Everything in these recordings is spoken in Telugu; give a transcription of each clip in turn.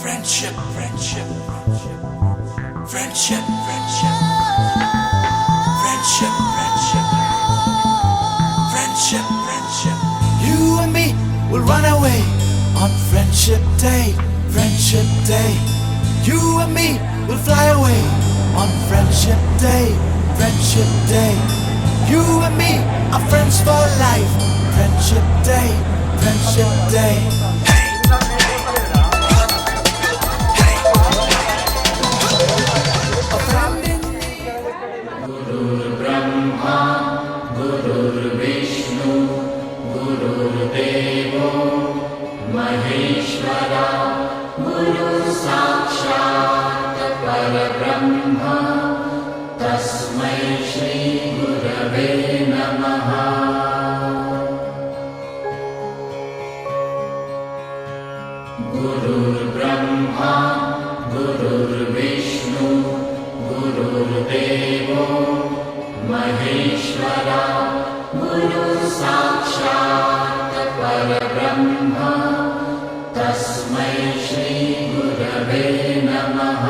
Friendship, friendship, friendship, friendship, friendship, friendship, friendship, friendship. You and me will run away on Friendship Day, Friendship Day. You and me will fly away on Friendship Day, Friendship Day. You and me are friends for life. Friendship Day, Friendship Day. गुरुर्ब्रह्मा गुरुर्विष्णु गुरुर्देवो महेश्वरा गुरुसाक्षात् परब्रह्म तस्मै श्री गुरवे नमः। गुरुर्ब्रह्मा गुरुर्विष्णु गुरुर्देवो महेश्वरा गुरुसाक्षात् परब्रह्म तस्मै श्री गुरवे नमः।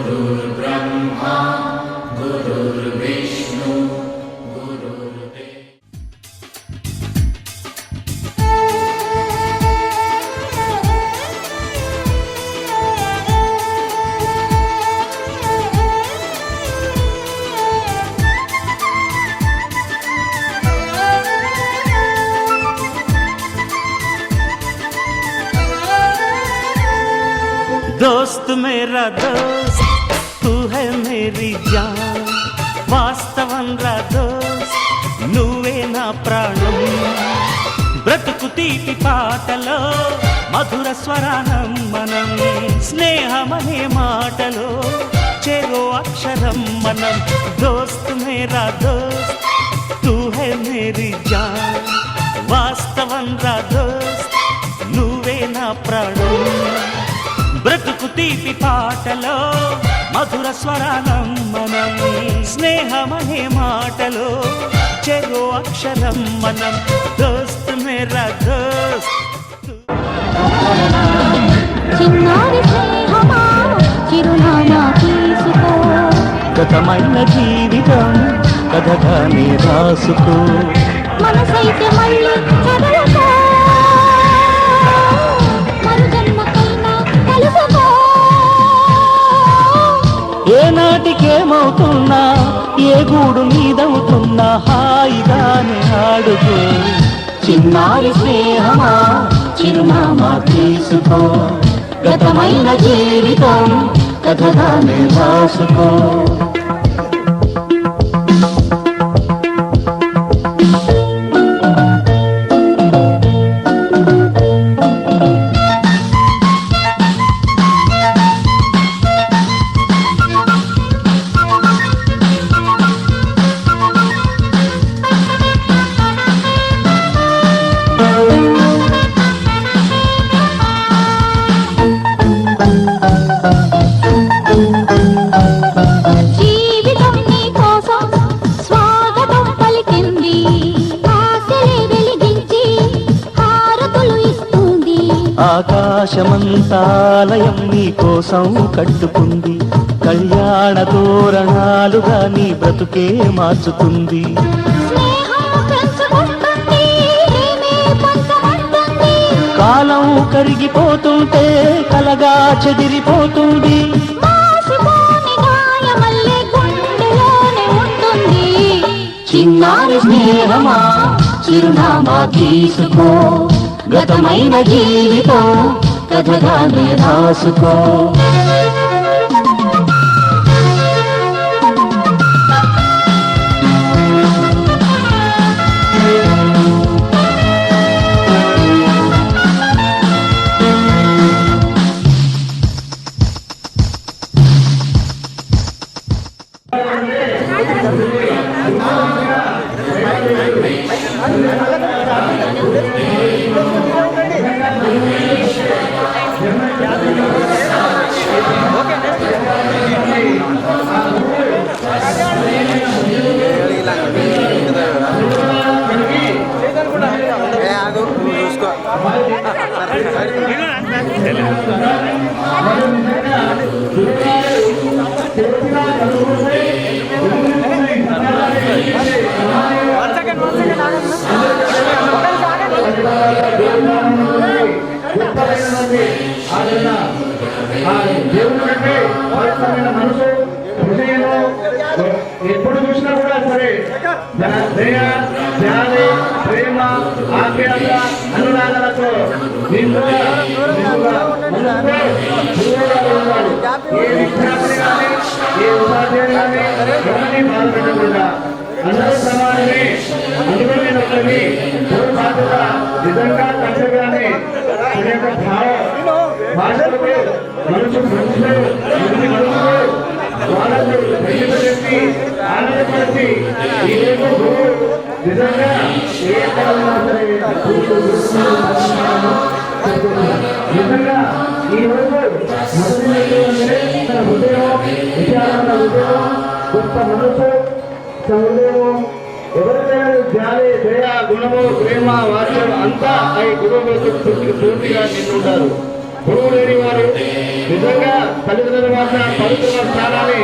गुरुर्ब्रह्मा गुरुर्विष्णु गुरुर्देवो। दोस्त मेरा दोस्त तू है मेरी जान వాస్తవం రా దోస్త్ నువ్వే నా ప్రాణం బ్రతుకు తీపి పాటలో మధుర స్వరానం మనం స్నేహమనే మాటలో చెరో అక్షరం మనం దోస్త్ మేరా దోస్త్ తూ హై మేరీ జాన్ వాస్తవం రా దోస్త్ నువ్వే నా ప్రాణం బ్రతుకు తీపి పాటలో మధుర స్వరానం మనం స్నేహమనే మాటలో చెరో అక్షరం మనం దోస్త్ మేరా దోస్త్। చిన్నారి స్నేహమా చిరునామా తీసుకో గతమైన జీవితం కథగానే రాసుకో మనసైతే మళ్ళీ చదవకో మరు జన్మకైనా కలుసుకో ఏ నాటికేమవుతున్నా ఏ గూడు నీదవుతున్నా హాయిగానే ఆడుకో చిన్నారి స్నేహమా చిరునామా తీసుకో గతమైన జీవితం కథగానే రాసుకో। జీవితం నీ కోసం స్వాగతం పలికింది ఆశలే వెలిగించి హారతులు ఇస్తుంది ఆకాశమంతాలయం నీ కోసం కట్టుకుంది కళ్యాణ తోరణాలుగా నీ బ్రతుకే మార్చుతుంది స్నేహం పెంచుకుంటుంది ప్రేమే పంచమంటుంది కాలం కరిగిపోతుంటే కలగా చెదిరిపోతుంది మాసిపోని గాయమల్లే గుండెలోనే ఉంటుంది చిన్నారి స్నేహమా చిరునామా తీసుకో గతమైన జీవితం కథగానే రాసుకో। పవిత్రమైన మనసు హృదయం ఎప్పుడు చూసినా కూడా సరే దయ జాలి ప్రేమ ఆప్యాయత అనురాగాలతో నిండుగా ఏ విద్యార్థి కానీ ఏ ఉపాధ్యాయులు కానీ ఎవరిని బాధపెట్టకుండా అందరూ సమానమే అందులో నేను ఒకరిని బాధ్యత నిజంగా కష్టగానే అనే యొక్క భాషలకు మనుషులు వాళ్ళకు చెప్పి ఆనందపరిచి ఈరోజు గురువు నిజంగా ఏ కాలంలో సరే నిజంగా ఈ రోజు తన హృదయం విచారణ హృదయం గొప్ప మనసు హృదయం ఎవరికైనా జాలి దయ గుణము ప్రేమ వాత్సల్యం అంతా ఈ గురువులతో పూర్తిగా నిండుంటారు. గురువు లేని వారు నిజంగా తల్లిదండ్రుల వద్ద పవిత్ర స్థానాన్ని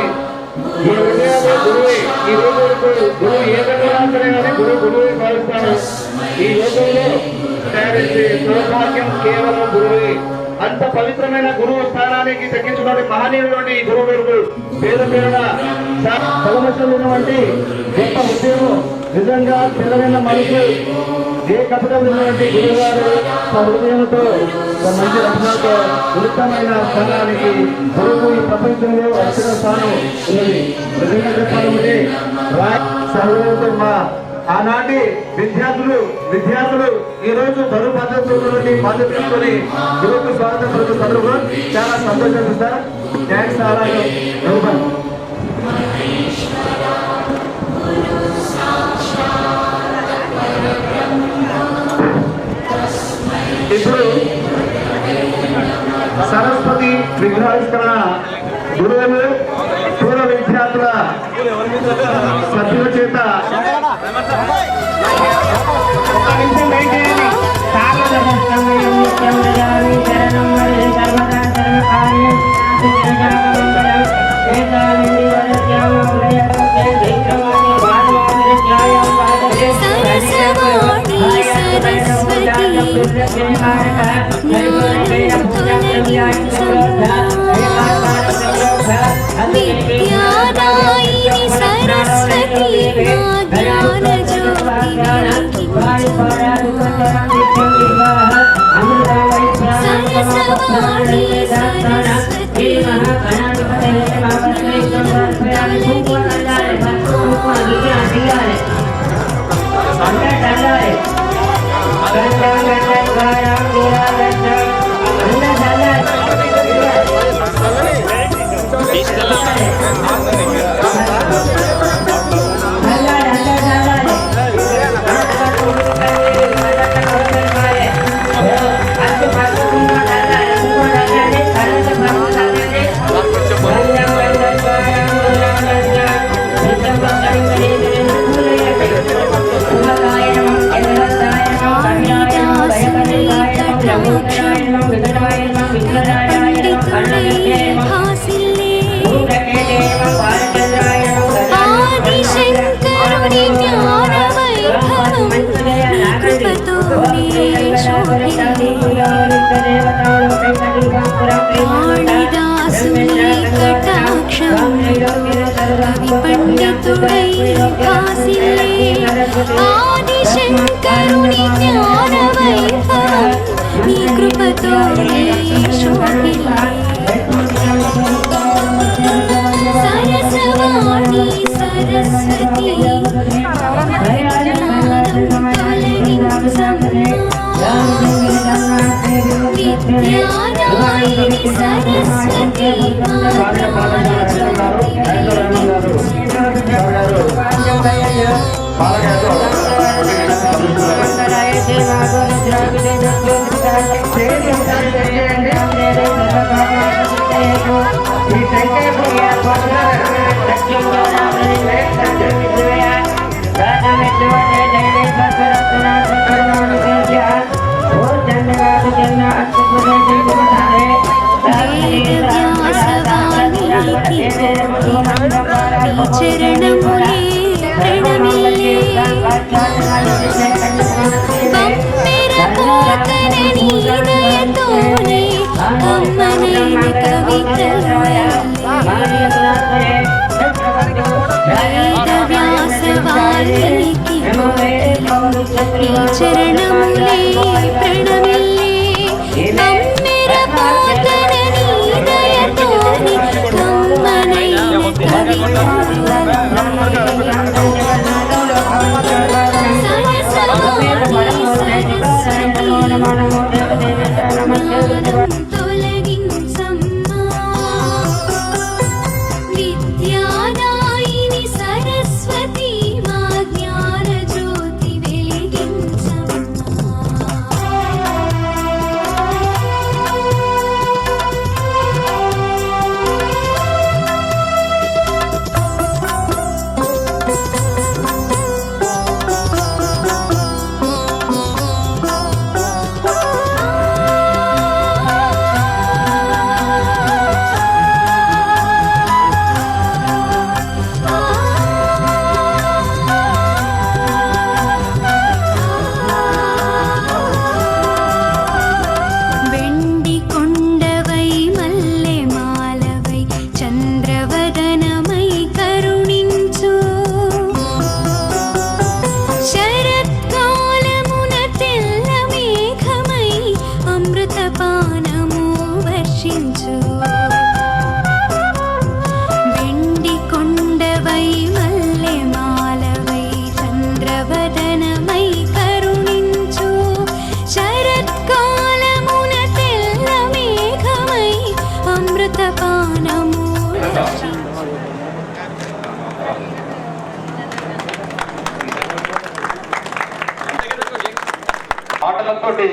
మన హృదయాలు గురువే. ఈ రోజు గురువు ఏ రకంగా కానీ గురువే భావిస్తాను. ఈ లోకంలో తయారైతే సౌభాగ్యం కేవలం గురువే. అంత పవిత్రమైన గురువు స్థానానికి తగ్గించుకునే మహనీయుడు ఈ గురువు గారు పేరు పేరున తలమశమైనటువంటి గొప్ప ఉద్యోగం నిజంగా తెలవైన మనసు ఏ కపటం ఉన్నటువంటి గురువు గారు హృదయంతో మంచి రచనలతో ఉన్నతమైన స్థానానికి గురువు ఈ ప్రపంచంలో అక్షర స్థానం ఉన్నది. నిజంగా చెప్పాలంటే సహృదయంతో మా ఆనాటి విద్యార్థులు ఈ రోజు బరువు బాధ్యతలు బాధ్యత తీసుకొని గురువుకు స్వాగతం పలుకుతున్నారు. చాలా సంతోషం సార్. థ్యాంక్స్ అలాగే ఇప్పుడు సరస్వతి విగ్రహావిష్కరణ గురువులు పూర్వ విద్యార్థుల సభ్యుల చేత ఒక నిమిషం వెయిట్ చేయండి. విద్యాదాయిని సరస్వతి జ్ఞాన జ్యోతి సరస్వతి సరస్వతి ఆదిశంకరుని జ్ఞాన వైభవం కృపతో కాళిదాసుని కటాక్షం కవి పండితుడై కాసిల్లే ఆదిశంకరుని జ్ఞాన వైభవం నీ కృపతో సరస్వతి సరస్వతి విద్యాదాయిని సరస్వతి చరణములే ప్రణమిల్లే బొమ్మెర కోతన నీదయతోనే కమ్మనైన కవితలు నీ చరణములే ప్రణమిల్లే మమ్మెర పోతన నీ దయతోని కమ్మనైన విద్యాదాయిని సరస్వతి మా జ్ఞాన జ్యోతి వెండి కొండవై మల్లె మాలవై చంద్రవదనమై కరుణించు శరత్కాలమున తెల్ల మేఘమై అమృతపానము వర్షించు వెండి కొండవై మల్లె మాలవై చంద్రవదనమై కరుణించు శరత్కాలమున తెల్ల మేఘమై అమృతపానము మాటలతోటి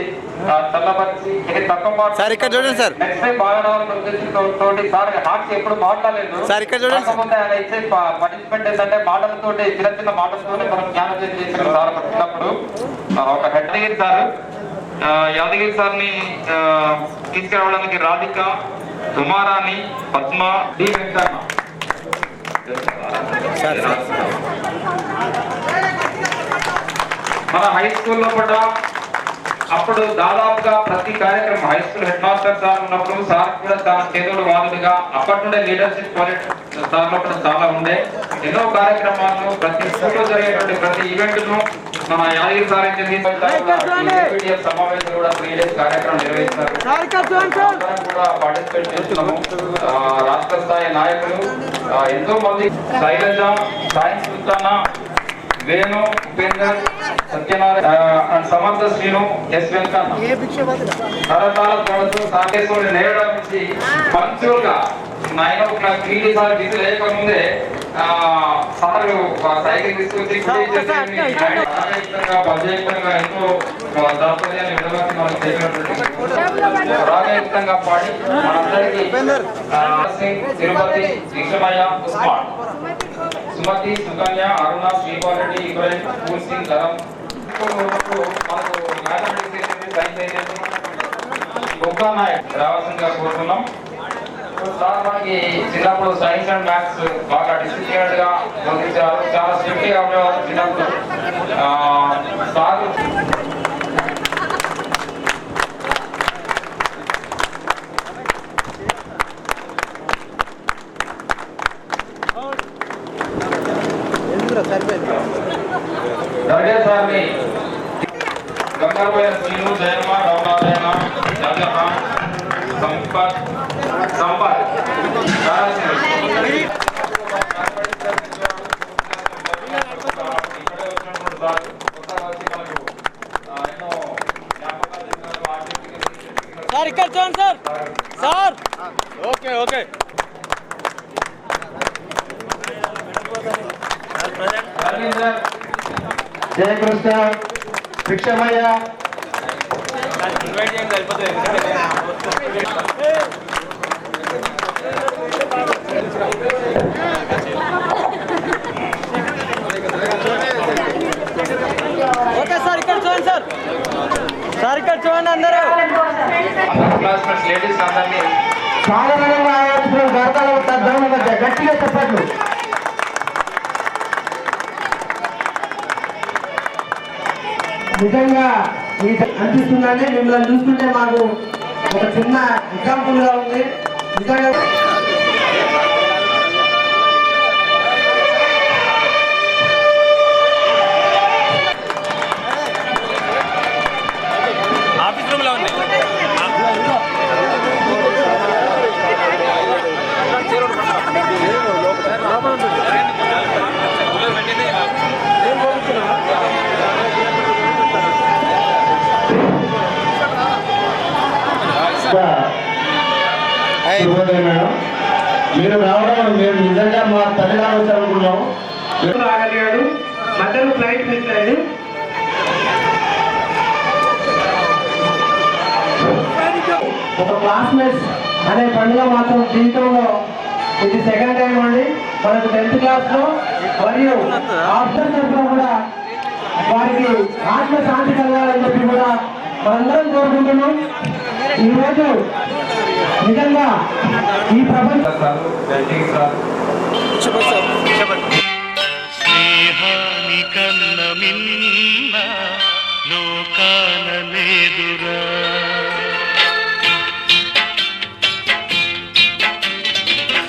చల్లబరిచి ఇది తక్కువ మాట సార్ ఇక్కడ చూడండి సార్. నెక్స్ట్ టైం బాగా ఉద్దేశంతోటి సార్ హార్ట్స్ ఎప్పుడు మాట్లాడలేదు సార్ ఇక్కడ చూడండి సార్. కాకపోతే ఆయన ఇచ్చే పార్టిసిపెంట్ ఏంటంటే మాటలతోటి చిన్న చిన్న మాటలతోనే మనం జ్ఞానం చేసిన సార్ వచ్చినప్పుడు ఒక యాదగిరి సార్ యాదగిరి సార్ని తీసుకురావడానికి రాధిక ఉమారాణి పద్మ డి వెంకన్న మన హై స్కూల్లో కూడా అప్పుడు దాదాపుగా ప్రతి కార్యక్రమం high school head master sir ఉన్నప్పుడు సార్ కూడా తన చేతులు వాదులుగా అప్పటి నుండే లీడర్షిప్ క్వాలిటీ సార్లో కూడా చాలా ఉండే ఎన్నో కార్యక్రమాలను ప్రతి స్కూల్లో జరిగేటువంటి ప్రతి ఈవెంట్ ను మన యాదగిరి సార్ సమావేశం కూడా 3 days కార్యక్రమం నిర్వహిస్తారు కూడా పార్టిసిపేట్ చేస్తున్నాము రాష్ట్ర స్థాయి నాయకులు ఎంతో మంది శైలజ సైన్స్ ఉత్తన్న వేణు ఉపేందర్ సత్యనారాయణ అండ్ సమర్థ శ్రీను ఎస్ వెంకన్న తరతాల తోడుతూ సాకేశ్వరుని నేరడం నుంచి పంక్చువల్ గా 9 o'clock 3 days సార్ బిజీ లేకముందే సార్లు సైకిల్ తీసుకొచ్చి పద్యయుక్తంగా ఎంతో దాపర్యాన్ని విడవాసి మనకు చేసినటువంటి రాగయుక్తంగా పాడి మనందరికీ తిరుపతి విక్రమయ్య ఉస్మాన్ సుమతి సుకన్య అరుణ శ్రీపారెడ్డి ఇబ్రాహిం పూల్ సింగ్ ధరం మనకు మ్యాథమెటిక్స్ సైన్స్ అయితే గొప్ప నాయక్ రావాల్సిందిగా కోరుతున్నాం. సార్ మనకి చిన్నప్పుడు సైన్స్ అండ్ మ్యాథ్స్ బాగా డిసిప్లిన్ గా బోధించారు, చాలా స్ట్రిక్ట్ గా ఉండేవారు చిన్నప్పుడు. సార్ దర్గా సార్ని గంగాపోయిన శ్రీను జయమ్మ రామనారాయణ షాజహాన్ సంపత్ సార్ ఇక్కడ చూడండి sir. Sir okay okay Jayakrishna Bhikshamaiah okay sir ఇక్కడ చూడండి సార్. సార్ ఇక్కడ చూడండి అందరూ. క్లాస్మేట్స్ లేడీస్ అందరినీ సాధారణంగా గట్టిగా చెప్పట్లు. నిజంగా అనిపిస్తుందండి, మిమ్మల్ని చూస్తుంటే మాకు ఒక చిన్న ఎగ్జాంపుల్ గా ఉంది నిజంగా. శుభోదయం మేడం. మీరు రావడం మేము నిజంగా మా తల్లిదండ్రులు వచ్చారనుకున్నాము. రాగలిగాడు, మధ్యలో ఫ్లైట్ మిస్ అయ్యింది. ఒక క్లాస్మేట్స్ అనే పండుగ మాత్రం జీవితంలో ఇది సెకండ్ టైం అండి. మనకు 10th క్లాస్లో మరియు ఆఫ్టర్ తరఫున కూడా వారికి ఆత్మశాంతి కలగాలని చెప్పి కూడా మనందరం కోరుకుంటున్నాం. ఈరోజు నిజంగా ఈ ప్రపంచం స్నేహాని కన్న మిన్న లోకాన లేదురా,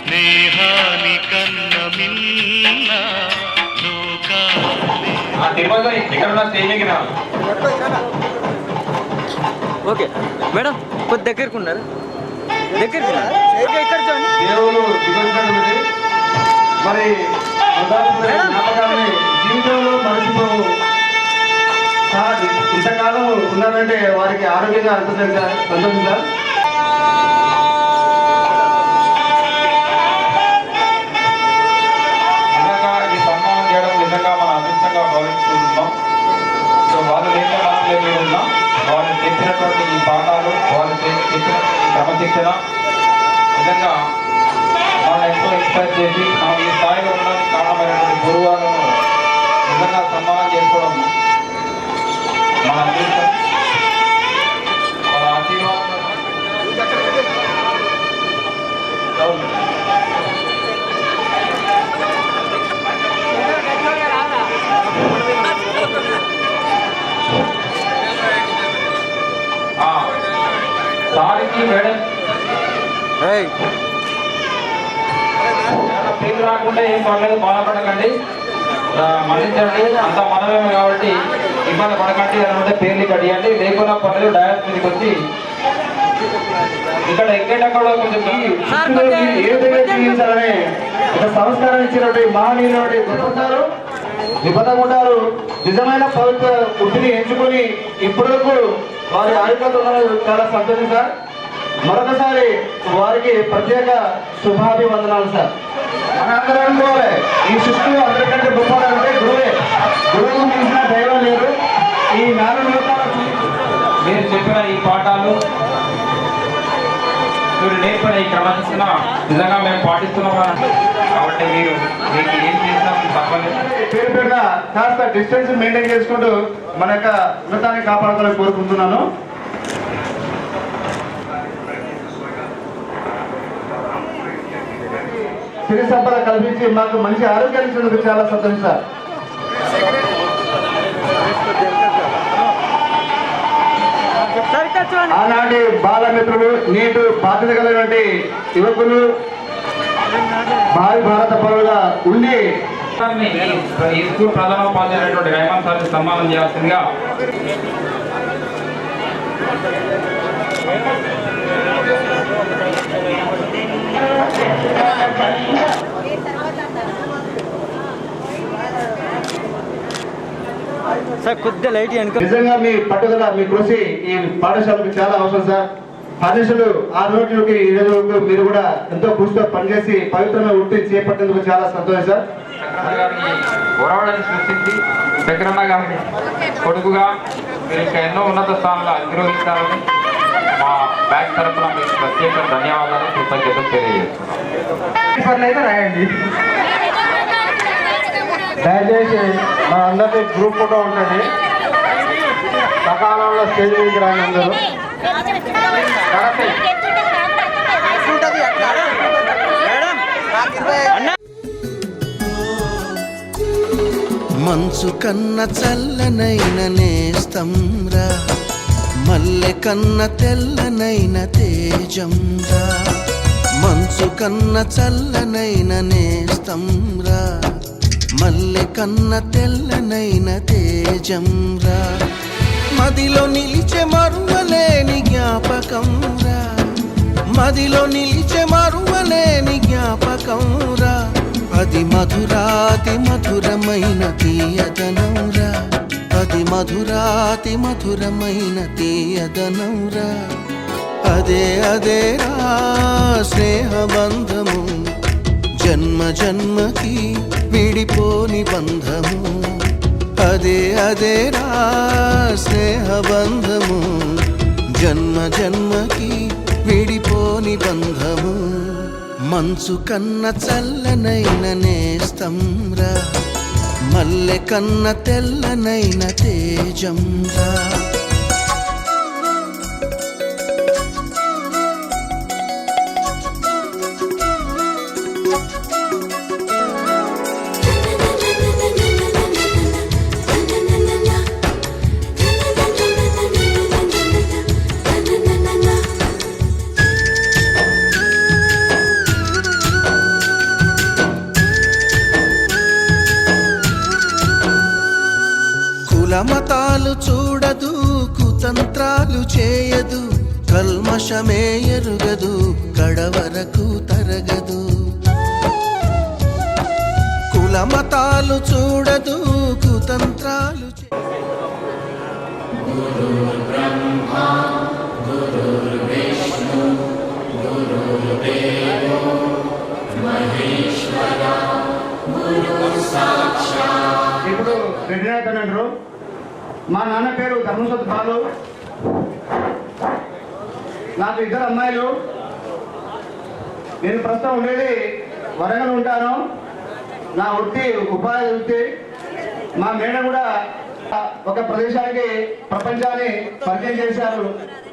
స్నేహాని కన్న మిన్న లోకాన తిరుపతి ఇక్కడ ఉన్న స్టేజ్కి రా. ఓకే మేడం కొద్ది దగ్గరకు ఉన్నారు, దగ్గరకు ఉన్నారు. ఇక్కడ చూడండి. దేవుడు దిగొచ్చినటువంటి మరి జ్ఞాపకాలని జీవితంలో మర్చిపోవు. ఇంతకాలం ఉన్నారంటే వారికి ఆరోగ్యంగా అనిపిస్తుంది సార్, సంతోషం సార్. నిజంగా ఈ సన్మానం చేయడం నిజంగా మన అదృష్టంగా భావిస్తున్నాం. సో వాళ్ళు లేక మనం లేని ఉన్నాం. వాళ్ళు చెప్పినటువంటి ఈ పాఠాలు, వాళ్ళు చెప్పిన క్రమశిక్షణ నిజంగా మనం ఎంతో ఇన్స్పైర్ చేసి మనం ఈ స్థాయిలో ఉండడానికి కారణమైనటువంటి గురువులను నిజంగా సన్మానం చేసుకోవడం మన అదృష్టం, మన ఆశీర్వాదం. సారికి మేడం పేరు రాకుండా ఏం పర్లేదు, బాధపడకండి, మన్నించండి. అంత మనమేమే కాబట్టి ఇబ్బంది పడకండి. అనుకుంటే పేర్లు కట్టియండి, లేకుండా పర్లేదు. డయాస్ మీదకి వచ్చి ఇక్కడ ఎక్కేటప్పుడు కొంచెం జీవించాలని ఒక సంస్కారం ఇచ్చినటువంటి మహనీయులు గొప్పతారు నిబద్ధంగా నిజమైన పవిత్ర వృత్తిని ఎంచుకొని ఇప్పటివరకు వారి ఆయుధంతో చాలా సంతోషం సార్. మరొకసారి వారికి ప్రత్యేక శుభాభివందనాలు సార్. మనందరం అనుకోవాలి, ఈ సృష్టిలో అందరికంటే గొప్పవారంటే గురువే. గురువు మించిన దైవం లేదు. ఈ 4 లోకాలు మీరు చెప్పిన ఈ పాఠాలు, మీరు నేర్పిన ఈ క్రమశిక్షణ నిజంగా మేము పాటిస్తున్నాం కాబట్టి మీరు మీకు ఏం చేసినా తప్పలేదు. పేరు పేరున కాస్త డిస్టెన్స్ మెయింటైన్ చేసుకుంటూ మన యొక్క ఉన్నతాన్ని కాపాడుకోవాలని కోరుకుంటున్నాను. సిరి సంపద కల్పించి మాకు మంచి ఆరోగ్యాన్ని ఇచ్చినందుకు చాలా సంతోషం సార్. ఆనాటి బాలమిత్రులు, నేటి బాధ్యత కలిగినటువంటి యువకులు, భావి భారత పౌరులుగా ఉండి ఈ స్కూల్ ప్రధానోపాధ్యాయులైనటువంటి రైమాన్ సార్ని సన్మానం చేయాల్సిందిగా సార్ కొద్దిగా లైట్ వెనుక. నిజంగా మీ పట్టుదల, మీ కృషి ఈ పాఠశాలకు చాలా అవసరం సార్. పాఠశాలలు 6 రోజులకి 7 రోజులకు మీరు కూడా ఎంతో కృషితో పనిచేసి పవిత్రమైన వృత్తి చేపట్టేందుకు చాలా సంతోషం సార్. గౌరవాన్ని సృష్టించి చక్రన్న గారిని కొడుకుగా మీరు ఇంకా ఎన్నో ఉన్నత స్థానాలు అధిరోహించాలని మా బ్యాంక్ తరఫున మీకు ప్రత్యేక ధన్యవాదాలు, కృతజ్ఞతలు తెలియజేస్తున్నాం. రాయండి. దయచేసి మా అందరినీ గ్రూప్ ఫోటో ఉంటుంది. సకాలంలో స్టేజ్ మీదకి రాని అందరూ. మంచు కన్న చల్లనైన నేస్తంరా, మల్లె కన్న తెల్లనైన తేజంరా. మంచు కన్న చల్లనైన నేస్తంరా, మల్లె కన్న తెల్లనైన తేజంరా. మదిలో నిలిచే మరువలేని జ్ఞాపకంరా, మదిలో నిలిచే మరువలేని జ్ఞాపకంరా. అది మధురాతి మధురమైన తీయదనంరా, అది మధురాతి మధురమైన తీయదనంరా. అదే అదేరా స్నేహబంధము జన్మ జన్మకి విడిపోని బంధము అదే అదేరా స్నేహబంధము జన్మ జన్మకి విడిపోని బంధము మంచు కన్న చల్లనైన నేస్తంరా మల్లె కన్న తెల్లనైన తేజంరా కులమతాలు చూడదు కుతంత్రాలు చేయదు కల్మషమే ఎరుగదు కడవరకు తరగదు కులమతాలు చూడదు కుతంత్రాలు ఇప్పుడు రెడ్డినాథ్ అంటారు. మా నాన్న పేరు ధర్మసత్ బాలు. నాకు 2 అమ్మాయిలు. నేను ప్రస్తుతం ఉండేది వరంగల్ ఉంటాను. నా వృత్తి ఉపాధి వృత్తి. మా మేడం కూడా ఒక ప్రదేశానికి ప్రపంచాన్ని పరిచయం చేశారు.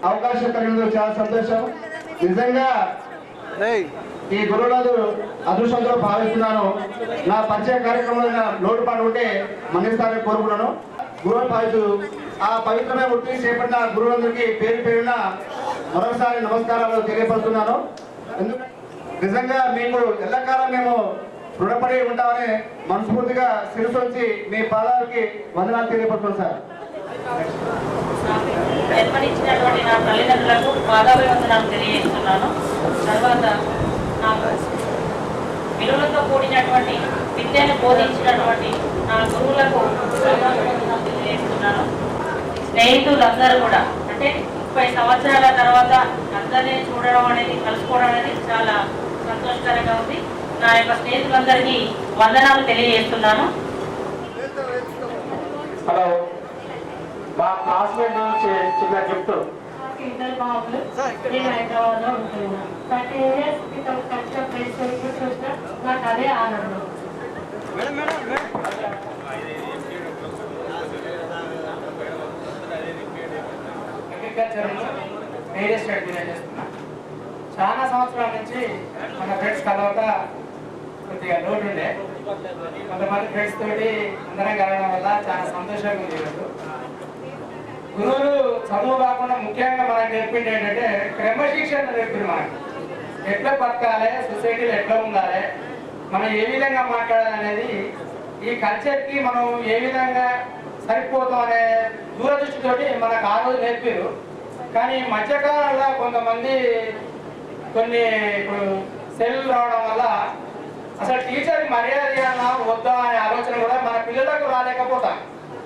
అవకాశం కలిగినందుకు చాలా సంతోషం. నిజంగా ఈ గురువులందు అదృష్టంతో భావిస్తున్నాను. నా పరిచయ కార్యక్రమంలో లోటుపాటు ఉంటే మన్నిస్తారని కోరుకున్నాను. గురువు భావిస్తూ ఆ పవిత్రమైన వృత్తిని చేపట్టిన గురువులందరికీ పేరు పేరున మరొకసారి నమస్కారాలు తెలియపరుస్తున్నాను. ఎందుకంటే నిజంగా మీకు ఎల్లకాలం మేము రుణపడి ఉంటామని మనస్ఫూర్తిగా శిరస్సు మీ పాదాలకి వందనాలు తెలియపరుస్తున్నాను సార్. ఏర్పడించినటువంటి నా తల్లిదండ్రులకు పాదాభివందనాలు తెలియజేస్తున్నాను. తర్వాత నాకు విలువలతో కూడినటువంటి విద్యను బోధించినటువంటి నా గురువులకు పాదాభివందనాలు తెలియజేస్తున్నాను. స్నేహితులందరూ కూడా అంటే 30 సంవత్సరాల తర్వాత అందరినీ చూడడం అనేది కలుసుకోవడం అనేది చాలా సంతోషకరంగా ఉంది. నా యొక్క స్నేహితులందరికీ వందనాలు తెలియజేస్తున్నాను. హలో, మా క్లాస్మేట్ నుంచి చిన్న గిఫ్ట్. 2 బాబులు నేను హైదరాబాద్లో ఉంటున్నాను. 30 years క్రితం కలిసిన ఫ్రెండ్స్ చూసిన నాకు అదే ఆనందం. చాలా సంవత్సరాల నుంచి మన ఫ్రెండ్స్ కలవక కొద్దిగా లోటు ఉండే. కొంతమంది ఫ్రెండ్స్ తోటి అందరం కలవడం వల్ల చాలా సంతోషంగా ఉంది. గురువులు చదువు కాకుండా ముఖ్యంగా మనకు నేర్పింది ఏంటంటే క్రమశిక్షణ నేర్పింది. మనకి ఎట్లా బతకాలి, సొసైటీలో ఎట్లా ఉండాలి, మనం ఏ విధంగా మాట్లాడాలి అనేది ఈ కల్చర్కి మనం ఏ విధంగా సరిపోతాం అనే దూరదృష్టితోటి మనకు ఆ రోజు నేర్పారు. కానీ మధ్యకాలంలో కొంతమంది కొన్ని ఇప్పుడు సెల్ రావడం వల్ల అసలు టీచర్ మర్యాద ఇవ్వాలా వద్దా అనే ఆలోచన కూడా మన పిల్లలకు రాలేకపోతాం.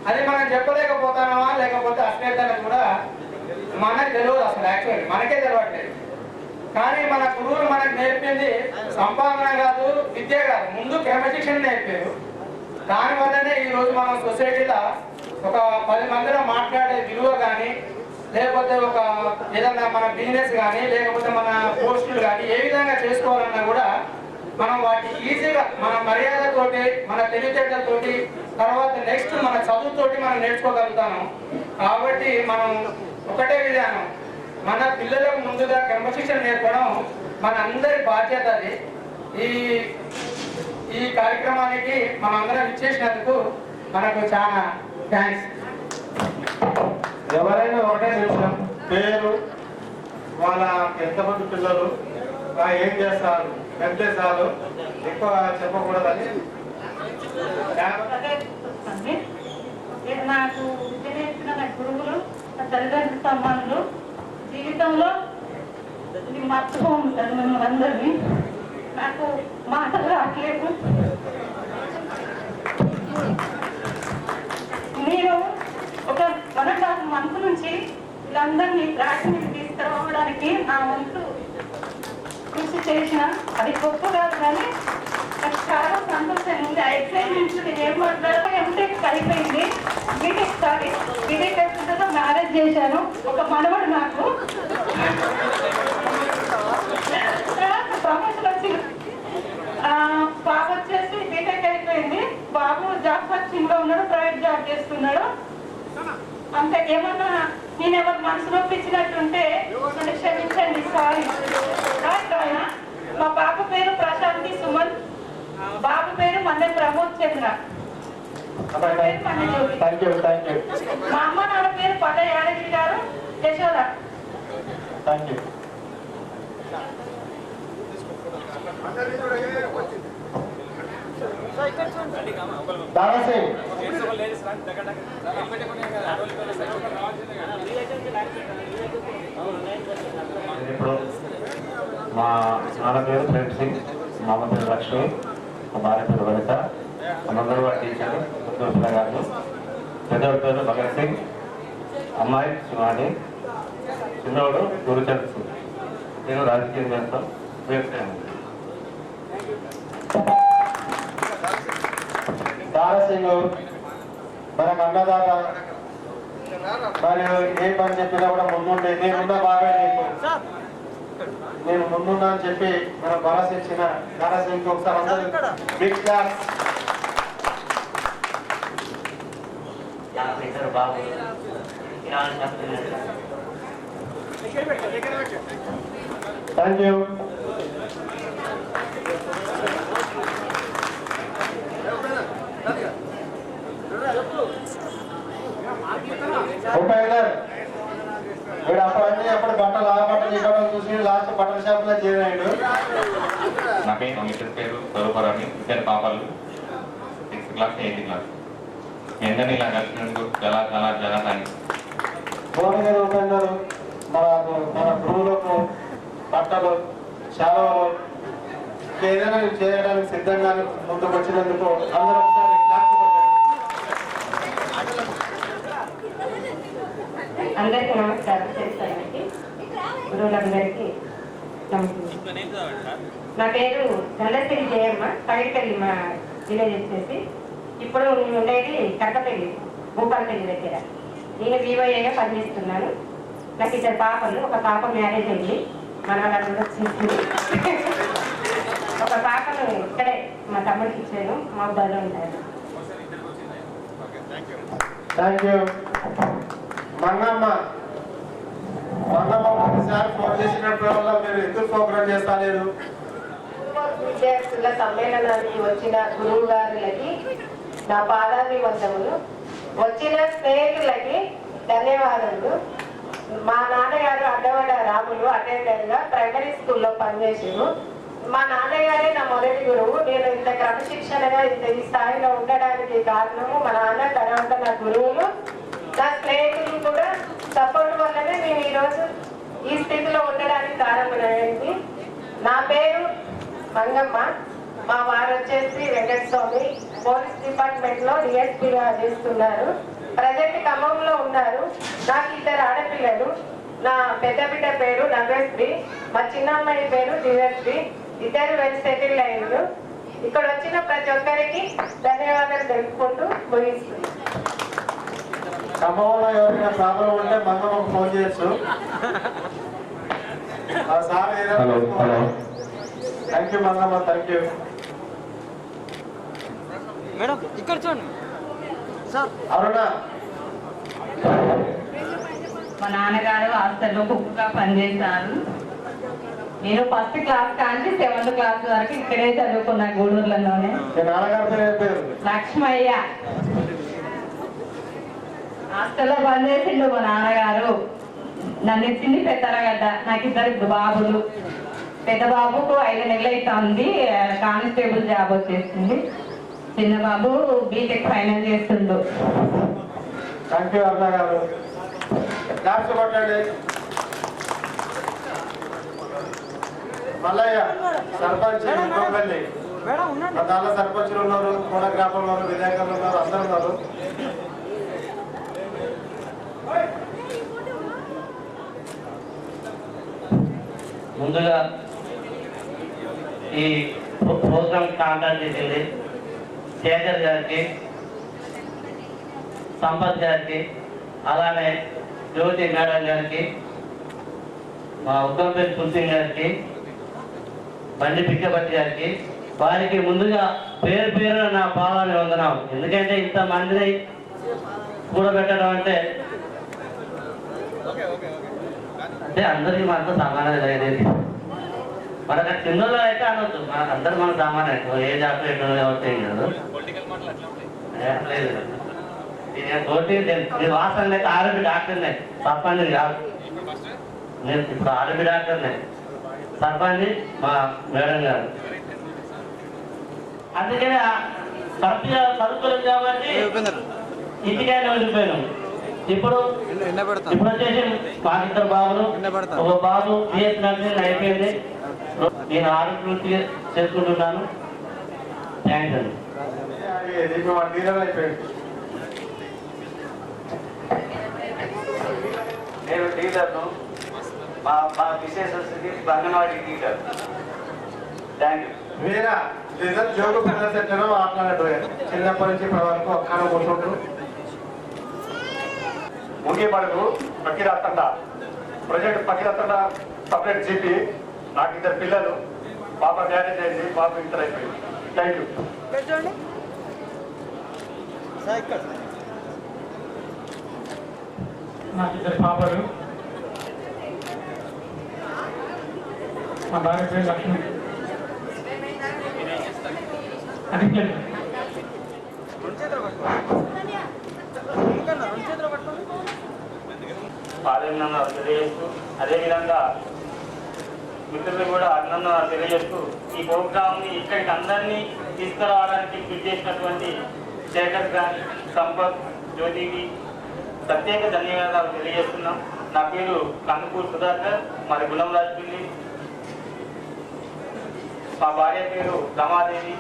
అది మనం చెప్పలేకపోతామా లేకపోతే అశ్నేతను కూడా మనకు తెలియదు. అసలు యాక్చువల్లీ మనకే తెలియట్లేదు. కానీ మన గురువులు మనకు నేర్పింది సంపాదన కాదు, విద్య కాదు, ముందు క్రమశిక్షణ నేర్పారు. దానివల్లనే ఈరోజు మనం సొసైటీలో ఒక 10 మందిలో మాట్లాడే విలువ కానీ లేకపోతే ఒక ఏదన్నా మన బిజినెస్ కానీ లేకపోతే మన పోస్టులు కానీ ఏ విధంగా చేసుకోవాలన్నా కూడా మనం వాటి ఈజీగా మన మర్యాదతోటి మన తెలివితేటలతోటి తర్వాత నెక్స్ట్ మన చదువుతోటి మనం నేర్చుకోగలుగుతాము. కాబట్టి మనం ఒకటే విధానం, మన పిల్లలకు ముందుగా క్రమశిక్షణ నేర్పడం మన అందరి బాధ్యత. అది ఈ కార్యక్రమానికి మనం అందరం ఇచ్చేసినందుకు మనకు చాలా థ్యాంక్స్. ఎవరైనా ఒకటే నిమిషం, పేరు, వాళ్ళ ఎంతమంది పిల్లలు, ఏం చేస్తారు, చాలు, ఎక్కువ చెప్పకూడదని. నాకు విద్య నేర్పిన నా గురువులు, నా తల్లిదండ్రుల సంబంధాలు జీవితంలో మర్చిపోతాను మిమ్మల్ని అందరినీ. నాకు మాటలు రావట్లేదు. నేను ఒక 1.5 month నుంచి వీళ్ళందరినీ ప్రార్థనకి తీసుకు ఇక్కడ అవ్వడానికి నా వంతు కృషి చేసిన అది గొప్ప కాదు కానీ నాకు చాలా సంతోషంగా ఉంది. ఆ ఎక్సైట్మెంట్ నేను ఏం మాట్లాడాలి. ఎంటెక్ అయిపోయింది, బీటెక్ అయిపోయిన మ్యారేజ్ చేశాను. ఒక మనవడు నాకు ప్రమోషన్ వచ్చింది. బాబు వచ్చేసి బీటెక్ అయిపోయింది. బాబు జాబ్ సర్చింగ్ లో ఉన్నాడు, ప్రైవేట్ జాబ్ చేస్తున్నాడు. అంతే. ఏమన్నా నేను ఎవరు మనసు నొప్పించినట్టుంటే నన్ను క్షమించండి, సారీ. మా పాప పేరు ప్రశాంతి సుమన్, బాబు పేరు మన్నె ప్రమోద్ చంద్ర, మా అమ్మ నాన్న పేరు పల్ల యాదగిరి గారు, యశోద. ఇప్పుడు మా నాన్న పేరు ప్రేమ్ సింగ్, మా అమ్మ పేరు లక్ష్మి, మా భార్య పేరు వనిత, మనందరూ వారి టీచర్ ఉద్యోగుల గారు. పెద్దవాడి పేరు భగత్ సింగ్, అమ్మాయి శివాని, చిన్నవాడు గురుచంద్ సింగ్. నేను రాజకీయం చేస్తాం, వ్యవసాయం. దారసింగ్ మనకు అన్నదాత, మరియు ఏ పని చెప్పినా కూడా ముందుండే నేనున్నా బాగా నేను ముందున్నా అని చెప్పి మనం భరోసా ఇచ్చిన దారసింగ్ ఒకసారి అందరూ బిగ్ క్లాస్. Thank you. వీడు అప్పుడు బట్టలు ఆ బట్టలు ఈ బట్టలు చూసి లాస్ట్ బట్టల షాప్ లో చేరాడు. నా మిస్టర్ పేరు స్వరూపరాణి, ఇద్దరు పాపలు 6th క్లాస్ 8th క్లాస్. మీ అందరినీ ఇలా కలిసినందుకు చాలా చాలా చాలా థ్యాంక్స్. భువనగిరి రూపేందరు మన గురువులకు బట్టలు సెలవులు ఏదైనా చేయడానికి సిద్ధంగా ముందుకు వచ్చినందుకు అందరూ ఒకసారి క్లాస్ కొట్టండి. అందరికీ నమస్కారం చేస్తానండి. గురువులందరికీ నమస్కారం. నా పేరు దండసిరి జయమ్మ, పైడిపల్లి మా విలేజ్ వచ్చేసి. ఇప్పుడు నేను ఉండేది కట్టపల్లి, భూపాలపల్లి దగ్గర. నేను వివోఏగా పనిచేస్తున్నాను. నాకు 2 పాపలు, ఒక పాప మ్యారేజ్ అయింది, మనవాళ్ళు కూడా వచ్చేసింది. ఒక పాపను ఇక్కడే మా తమ్ముడికి ఇచ్చాను, మా అబ్బాయిలో ఉంటాను. Thank you. మంగమ్మ ఒకసారి ఫోన్ చేసినప్పుడు వల్ల మీరు ఎందుకు ప్రోగ్రామ్ చేస్తలేరు? విద్యార్థుల సమ్మేళనానికి వచ్చిన గురువు గారులకి నా పాదాభివందములు, వచ్చిన స్నేహితులకి ధన్యవాదములు. మా నాన్నగారు అడ్డవాడ రాములు అటెండర్గా ప్రైమరీ స్కూల్లో పనిచేసారు. మా నాన్నగారే నా మొదటి గురువు. నేను ఇంత క్రమశిక్షణగా ఈ స్థాయిలో ఉండడానికి కారణము మా నాన్న, తర్వాత నా గురువులు, నా స్నేహితులు కూడా సపోర్ట్ వల్లనే నేను ఈరోజు ఈ స్థితిలో ఉండడానికి కారణమైంది. నా పేరు మంగమ్మ, మా వారు వచ్చేసి వెంకటస్వామి, పోలీస్ డిపార్ట్మెంట్ లో డిఎస్పీగా చేస్తున్నారు. ప్రజెంట్ ఖమ్మంలో ఉన్నారు. నాకు 2 ఆడపిల్లలు. నా పెద్ద బిడ్డ పేరు నవ్యశ్రీ, మా చిన్న అమ్మాయి పేరు దివ్యశ్రీ. 2 వెల్ సెటిల్ అయ్యారు. ఇక్కడ వచ్చిన ప్రతి ఒక్కరికి ధన్యవాదాలు తెలుపుకుంటూ ముగిస్తున్నాను. ఖమ్మంలో ఎవరైనా ప్రాబ్లం ఉంటే మంగమ్మ ఫోన్ చేయొచ్చు. Thank you Mangamma, thank you. Madam ఇక్కడ చూడండి సార్. అరుణ, మా నాన్నగారు హాస్టల్లో కుక్గా పనిచేశారు. నేను 1st క్లాస్ కానీ 7th క్లాస్ వరకు ఇక్కడే చదువుకున్నా, గూడూరులోనే. మీ నాన్నగారి పేరు ఏం పేరు? లక్ష్మయ్య. హాస్టల్లో పనిచేసిండు మా నాన్నగారు. నన్ను ఇచ్చింది పెద్దరగడ్డ. నాకు 2 బాబులు. పెద్ద బాబుకు 5 నెలలు అవుతుంది, కానిస్టేబుల్ జాబ్ వచ్చేసింది. చిన్న బాబు బీటెక్ ఫైనల్ చేస్తుండు. థ్యాంక్ యూ అరుణ గారు. క్లాప్స్ కొట్టండి. మల్లయ్య సర్పంచ్ ఇంకొకళ్ళి, దాంట్లో సర్పంచులు ఉన్నారు, కోడ గ్రామంలో ఉన్నారు, విలేకరులు ఉన్నారు, అందరూ ఉన్నారు. ముందుగా ఈ ప్రోగ్రామ్ కాంటాక్ట్ చేసింది శేఖర్ గారికి, సంపత్ గారికి, అలానే జ్యోతి మేడం గారికి, మా ఉత్తమపల్లి పుల్సింగ్ గారికి, బండి పిక్కపట్టి గారికి, వారికి ముందుగా పేరు పేరు నా పాదాన్ని వందనాం. ఎందుకంటే ఇంతమందిని కూడబెట్టడం అంటే అందరికీ మనతో సమానం లేదు. మనకు చిన్నలో అయితే అనొద్దు, మనకు అందరూ మన సామాన్య ఏ జాబ్ అవుతాయి కాదు. లేదు తోటి వాసన అయితే ఆర్ఎంపీ డాక్టర్నే, సర్పంచ్ కాదు. నేను ఇప్పుడు ఆర్ఎంపీ డాక్టర్నే, సర్పంచ్ మా మేడం గారు. అందుకని కరెక్ట్గా చదువుకోలేదు కాబట్టి ఇంటికైనా వెళ్ళిపోయాను. ఇప్పుడు వచ్చేసి మాకు 2 బాబులు, ఒక బాబు బిఎస్ నర్సింగ్ అయిపోయింది. నేను ఆరోగ్య చేసుకుంటున్నాను. థ్యాంక్స్ అండి. నేను టీచర్ను, మా విశేష స్థితి anganwadi teacher. Thank you. Meera teacher Jogu పిల్లల సెంటర్ మాట్లాడటం చిన్నప్పటి నుంచి ఇప్పటి వరకు ఒక్కన కూర్చుంటూ ముగిపడుగు పక్కిరత్తండ ప్రజెంట్ పక్కిరత్తండ సపరేట్ జీపీ. నాకు 2 పిల్లలు, పాప మ్యారేజ్ అయింది, పాప ఇంటర్ అయిపోయింది. Thank you. నాకు 2 పాపలు, మా భార్య పేరు లక్ష్మి. అది పాదభినందనలు తెలియజేస్తూ, అదేవిధంగా మిత్రులు కూడా అభినందనలు తెలియజేస్తూ, ఈ ప్రోగ్రామ్ని ఇక్కడికి అందరినీ తీసుకురావడానికి కృషి చేసినటువంటి శేఖర్ గారి, సంపత్, జ్యోతికి ప్రత్యేక ధన్యవాదాలు తెలియజేస్తున్నాం. నా పేరు కందుకూరు సుధాకర్, మరి గుణం రాజుపల్లి. మా భార్య పేరు రమాదేవి.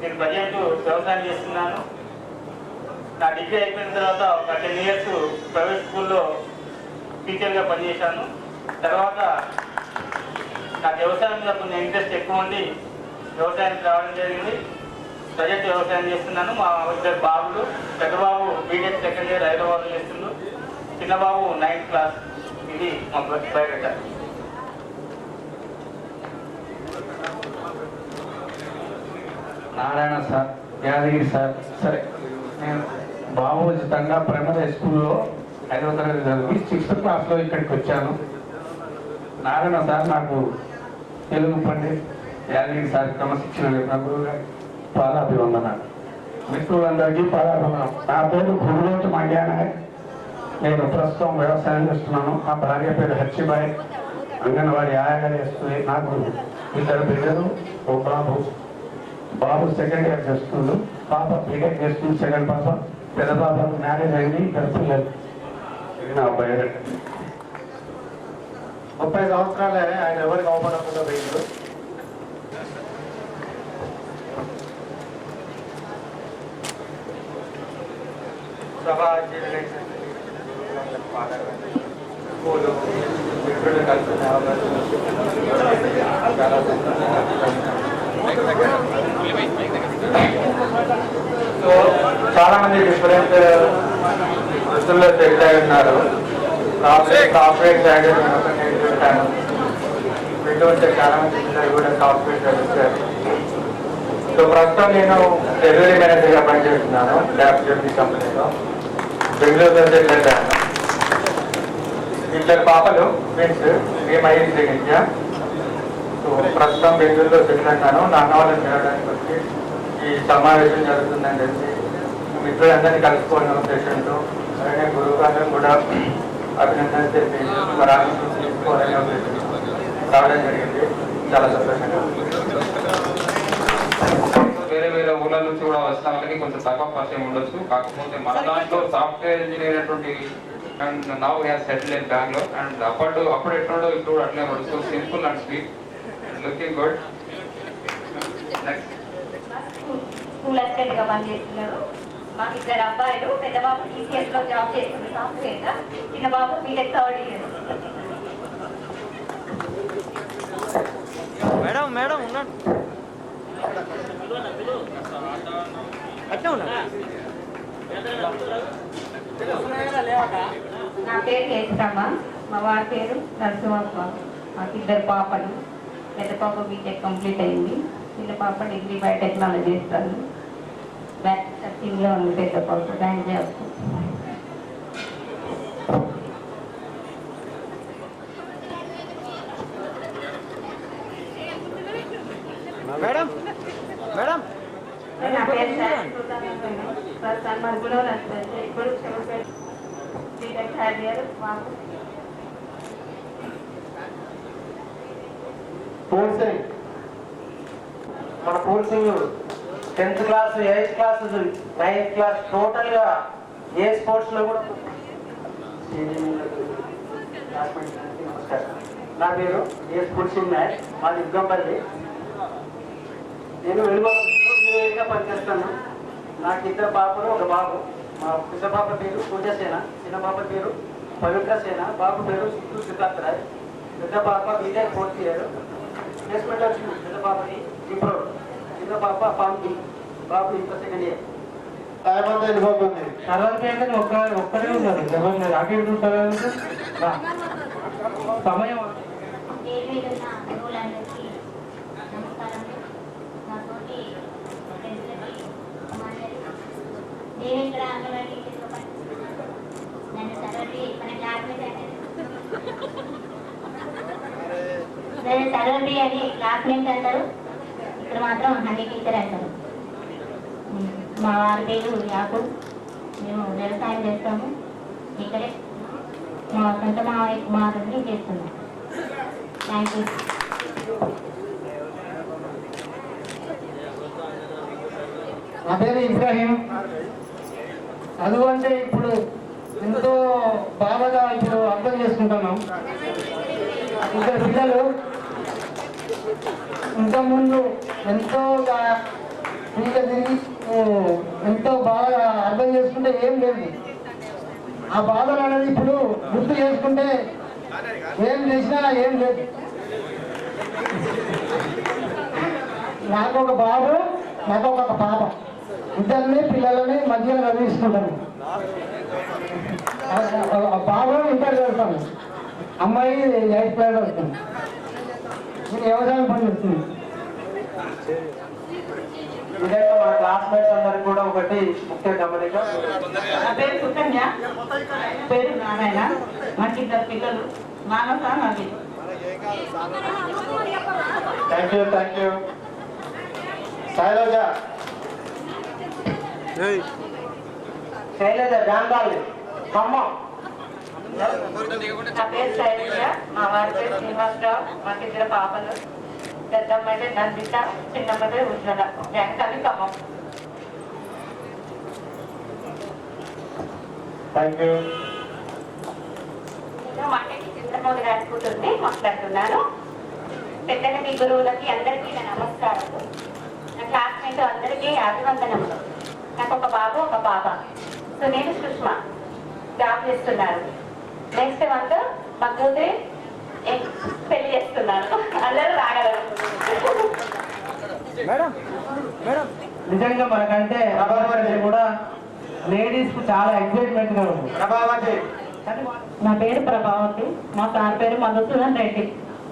నేను ప్రజెంట్ వ్యవసాయం చేస్తున్నాను. నా డిగ్రీ అయిపోయిన తర్వాత ఒక 10 ఇయర్స్ ప్రైవేట్ స్కూల్లో టీచర్గా పనిచేశాను. తర్వాత నాకు వ్యవసాయం మీద కొంచెం ఇంట్రెస్ట్ ఎక్కువ ఉండి వ్యవసాయానికి రావడం జరిగింది. ప్రజెంట్ వ్యవసాయం చేస్తున్నాను. మా 2 బాబులు, పెద్ద బాబు బీటెక్ సెకండ్ ఇయర్ హైదరాబాద్లో చేస్తున్నాడు, చిన్న బాబు 9th క్లాస్. ఇది మా biodata. Narayana sir, Yadagiri sir. సరే, నేను బాబు ఉచితంగా ప్రైమరీ స్కూల్లో 5వ తరగతి చదివి 6th క్లాస్లో ఇక్కడికి వచ్చాను. నారాయణ సార్ నాకు తెలుగు పండిత్, యాదగిరి సార్ క్రమశిక్షణ నేర్పిన గురువు గారి పాదాభివందనాలు. మిత్రులందరికీ పాదాభివందనం. నా పేరు గురులోతు మండ్యానాయ్. నేను ప్రస్తుతం వ్యవసాయం చేస్తున్నాను. మా భార్య పేరు హర్షిబాయ్, అంగన్వాడీ ఆయాగా చేస్తుంది. నాకు 2 బిడ్డలు, ఒక బాబు. బాబు సెకండ్ ఇయర్ చేస్తున్నాడు, పాప బీటెక్ చేస్తుంది, సెకండ్ పాప. పెద్ద పాపకు మ్యారేజ్ అయింది, 2 పిల్లలు. ఇది నా బయోడేటా. 30 సంవత్సరాలే ఆయన ఎవరికి అవపడకుండా పోయిండు. సభా స్కూలు మిత్రులు కలుసుకునే అవకాశం చాలా సో చాలా మంది డిఫరెంట్ వృత్తుల్లో సెటిల్ అయి ఉన్నారు. సాఫ్ట్వేర్ సైడ్ నేర్చుకుంటాను. ఇటువంటి చాలా మంది పిల్లలు కూడా సాఫ్ట్వేర్ చదివారు. సో ప్రస్తుతం నేను డెలివరీ మేనేజర్గా పనిచేస్తున్నాను ల్యాబ్ జ్యోతి కంపెనీలో. బెంగళూరులో సెటిల్ అయ్యాను. 2 పాపలు, ట్విన్స్, మేము 5 విద్య. సో ప్రస్తుతం బెంగళూరులో సెటిల్ అయ్యాను. నా అన్న వాళ్ళని తినడానికి వచ్చి ఈ సమావేశం జరుగుతుందని తెలిసి మిత్రులందరినీ కలుసుకోవాలని ఉద్దేశంతో, అలాగే గురువు గారిని కూడా అభినందన తెలిపి మరి ఆశీస్సులు తీసుకోవాలని ఉద్దేశంతో రావడం జరిగింది. చాలా సంతోషంగా. వేరే వేరే ఊళ్ళ నుంచి కూడా వచ్చిన వాళ్ళకి కొంచెం తక్కువ పరిచయం ఉండొచ్చు. కాకపోతే మన దాంట్లో సాఫ్ట్వేర్ ఇంజనీర్ అటువంటి and now has settle in Bengaluru. And అప్పుడు ఎట్లుండో ఇప్పుడు అట్లే ఉండదు. So simple and sweet and looking good. Next school assistant గా పనిచేస్తున్నారు. మాకు 2 అబ్బాయిలు, పెద్ద బాబు TCS లో జాబ్ చేస్తుంది సాఫ్ట్వేర్ గా, చిన్న బాబు B Tech 3rd year. Madam madam ఉన్నాను అట్లా ఉన్నా. నా పేరు హేత్రమ్మ, మా వారి పేరు నరసింహమ్మ. మాకు 2 పాపలు. పెద్ద పాప బీటెక్ కంప్లీట్ అయింది, చిన్న పాప డిగ్రీ బయోటెక్నాలజీ చేస్తాను. బ్యాంక్ సర్చింగ్లో ఉంది పెద్ద పాప, బ్యాంక్ జాబ్. మేడం మేడం నా పేరు ప్రస్తుతం మరుగులో ఇప్పుడు బీటెక్ థర్డ్ ఇయర్. మాకు పూర్సింగ్ మన పూర్సింగ్ 10th class 8th class 9th class టోటల్గా ఏ స్పోర్ట్స్లో కూడా. నమస్కారం, నా పేరు ఏ పూర్సింగ్ నాయక్, మాది ఉగ్గంపల్లి. నేను వెలుగుగా పనిచేస్తాను. నాకు 2 పాపలు 1 బాబు. మా పెద్ద పాప పేరు పూజసేన, చిన్న పాప పేరు పవిత్రసేన, బాబు పేరు సిద్ధు సిద్ధార్థరాయ్. పెద్ద పాప బీటెక్ 4th ఇయర్. ప్లేస్మెంట్ వచ్చింది పెద్ద పాపని ఇప్పుడు, చిన్న పాప పాంకి, బాబు ఇంకా 2nd ఇయర్. వెళ్ళిపోతుంది సరళకి అంటే ఒక్కడే ఉన్నారు, ఎవరు లేదు. అటు ఇటు సమయం. నేను ఇక్కడ అంగన్వాడీ టీచర్గా నన్ను సర్వతి మన క్లాస్మేట్ అంటే నన్ను సర్వతి అని క్లాస్మేట్ అంటారు, ఇక్కడ మాత్రం హనీ టీచర్ అంటారు. మా వారి పేరు యాకూబ్. మేము వ్యవసాయం చేస్తాము, ఇక్కడే మా సొంత మాటని చేస్తున్నాం. Thank you. నా పేరు ఇబ్రాహీం. చదువు అంటే ఇప్పుడు ఎంతో బాగా ఇప్పుడు అర్థం చేసుకుంటున్నాం. 2 పిల్లలు ఇంతకుముందు ఎంతో తిరిగి ఎంతో బాగా అర్థం చేసుకుంటే ఏం లేదు. ఆ బాధలు అనేది ఇప్పుడు గుర్తు చేసుకుంటే ఏం చేసినా ఏం లేదు. నాకు 1 బాబు, నాకు 1 పాప. 2 పిల్లలని మధ్యలో చదివిస్తుంటాను. బాబు ఇంటర్ చదువుతాను, అమ్మాయి 8th క్లాస్ చదువుతాను. నేను వ్యవసాయం పని చేస్తుంది. విధంగా మన క్లాస్మేట్స్ అందరికి కూడా ఒకటి ముఖ్య గమనిక. నా పేరు సుకన్య, పేరు నారాయణ. మాకు 2 పిల్లలు, Manasa Naveen. Thank you, thank you. Shailaja, Shailaja Jangali అమ్మ. నా పేరు శైలజ, మా వారి పేరు శ్రీనివాసరావు. మాకు 2 పాపలు. పెద్దమ్మాయి నందిత, చిన్నమ్మాయి ఉజ్వల. వెంకటవి ఖమ్మం. Thank you. నేను మాటకి చంద్రమోహన్ గారి కూతుర్ని మాట్లాడుతున్నాను. పెద్దల మీ గురువులకి అందరికీ నా నమస్కారాలు. నా క్లాస్మేట్ అందరికీ అభివందనములు. నాకు 1 బాబు 1 పాప. సునీల్ సుష్మా జాబ్ చేస్తున్నారు. నెక్స్ట్ మంత్ మా కూతురి పెళ్లి చేస్తున్నాను. అందరూ రాగలరు. మేడం మేడం నిజంగా మనకంటే కూడా లేడీస్ కు చాలా ఎక్సైట్మెంట్ గా ఉంది. నా పేరు ప్రభావతి, మా సార్ పేరు మధుసూదన్ రెడ్డి.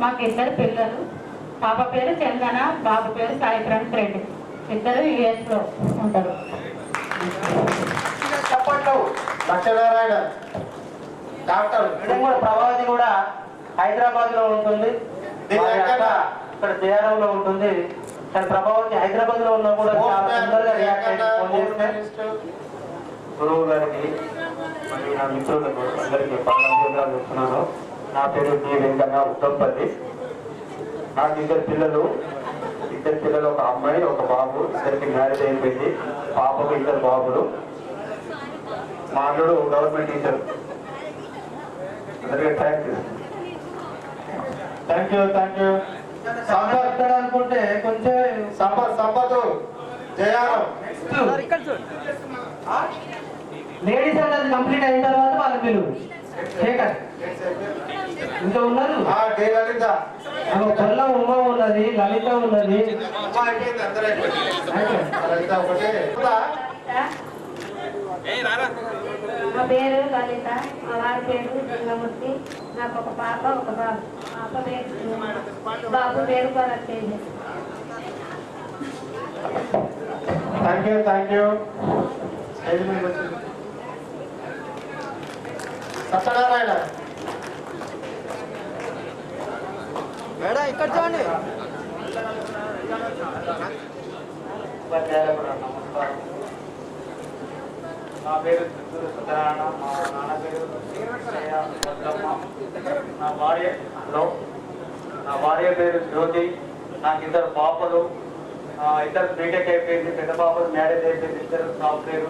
మాకు 2 పిల్లలు, పాప పేరు చందన, బాబు పేరు సాయి ఫ్రెండ్స్ రెడ్డి. 2 US లో ఉంటారు. చెప్పట్లు లక్ష్మీనారాయణ డాక్టర్. ప్రభావతి కూడా హైదరాబాద్ లో ఉంటుంది, ఇక్కడ జయారంలో ఉంటుంది. కానీ ప్రభావతి హైదరాబాద్ లో ఉన్నా కూడా చాలా తొందరగా రియాక్ట్ అయ్యి గురువు గారికి మరియు నా మిత్రులకు అందరికీ పాదాలు చెప్తున్నాను. నా పేరు డి వెంకన్న, ఉత్తపల్లి. నాకు 2 పిల్లలు, 2 పిల్లలు, 1 అమ్మాయి 1 బాబు. 2కి మ్యారేజ్ అయిపోయింది. పాపకు 2 బాబులు. మా అల్లుడు గవర్నమెంట్ టీచర్. అందరికీ thank you, thank you, thank you. Sampath అనుకుంటే కొంచెం సంపత్ జయారం. లేడీస్ అనేది కంప్లీట్ అయిన తర్వాత వాళ్ళ పిలువు. శేఖర్ ఇంకా ఉన్నారు కొల్ల ఉమ్మ ఉన్నది, లలిత ఉన్నది. మా పేరు లలిత, మా వారి పేరు దుర్గమూర్తి. నాకు ఒక పాప ఒక బాబు. పాప పేరు బాబు పేరు Bharat Tejas. Thank you. Satyanarayana madam ఇక్కడ చూడండి. నా పేరు చిత్తూరు సత్యనారాయణ, మా నాన్న పేరు నా భార్య పేరు జ్యోతి. నాకు ఇద్దరు పాపలు, ఇద్దరు బీటెక్ అయిపోయింది. పెద్ద పాపలు మ్యారేజ్ అయిపోయింది, ఇద్దరు సాఫ్ట్వేర్.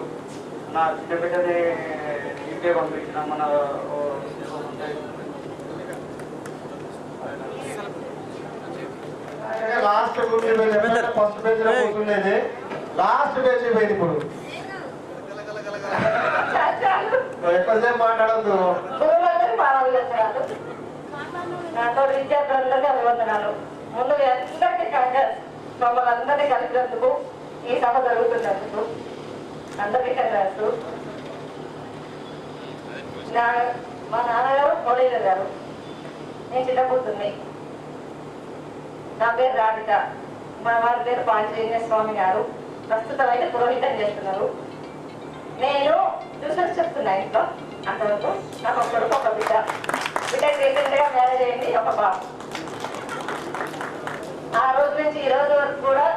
నా చిన్న బిడ్డని ఇంకే పంపించిన మన లాస్ట్ ఫస్ట్ పేజ్ లో కూర్చుండేది, లాస్ట్ పేజ్ పోయింది. ఇప్పుడు ఎక్కువసేపు మాట్లాడద్దు. నాతో విద్యార్థులందరికీ అభివందనాలు. ముందు అందరికీ కాంగ్రెస్ మమ్మల్ని అందరినీ కలిసినందుకు, ఈ సభ జరుగుతున్నందుకు అందరికీ కాంగ్రెస్. మా నాన్నగారు కోడేశ్వర గారు, నేను చిన్నపుతుంది. నా పేరు రాధిక, మా వారి పేరు పాంచజన్య స్వామి గారు. ప్రస్తుతం అయితే పురోహితం చేస్తున్నారు. నేను ట్యూషన్స్ చెప్తున్నా ఇంట్లో. అంతవరకు నాకు ఒక కొడుకు ఒక బిడ్డ. బిడ్డకి రీసెంట్గా మ్యారేజ్ అయింది, ఒక బాబు. ఆ రోజు నుంచి ఈ రోజు వరకు కూడా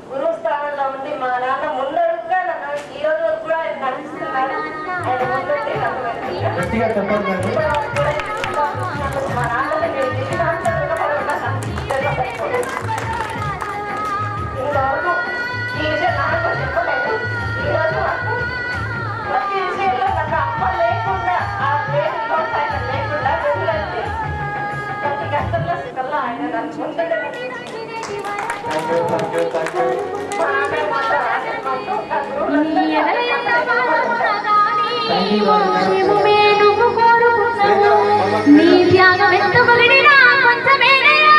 గురువు స్థానంలో ఉండి మా నాన్న ముందడుగుగా నన్ను ఈ రోజు వరకు కూడా ఆయన నడిపిస్తున్నాడు. ఆయన ముందుండి నన్ను మా నాన్నని నేను ఇంతవరకు ఈ విషయం నాకు చెప్పలేదు. ఈ రోజు వరకు ప్రతి విషయంలో నాకు అమ్మ లేకుండా, ఆ పేరులో ఆయన లేకుండా వెళ్ళండి. ప్రతి కష్టంలో సుఖంలో ఆయన నన్ను ముందుండి నీ త్యాగం ఎంత పొగిడినా కొంచెమేనయ్యా.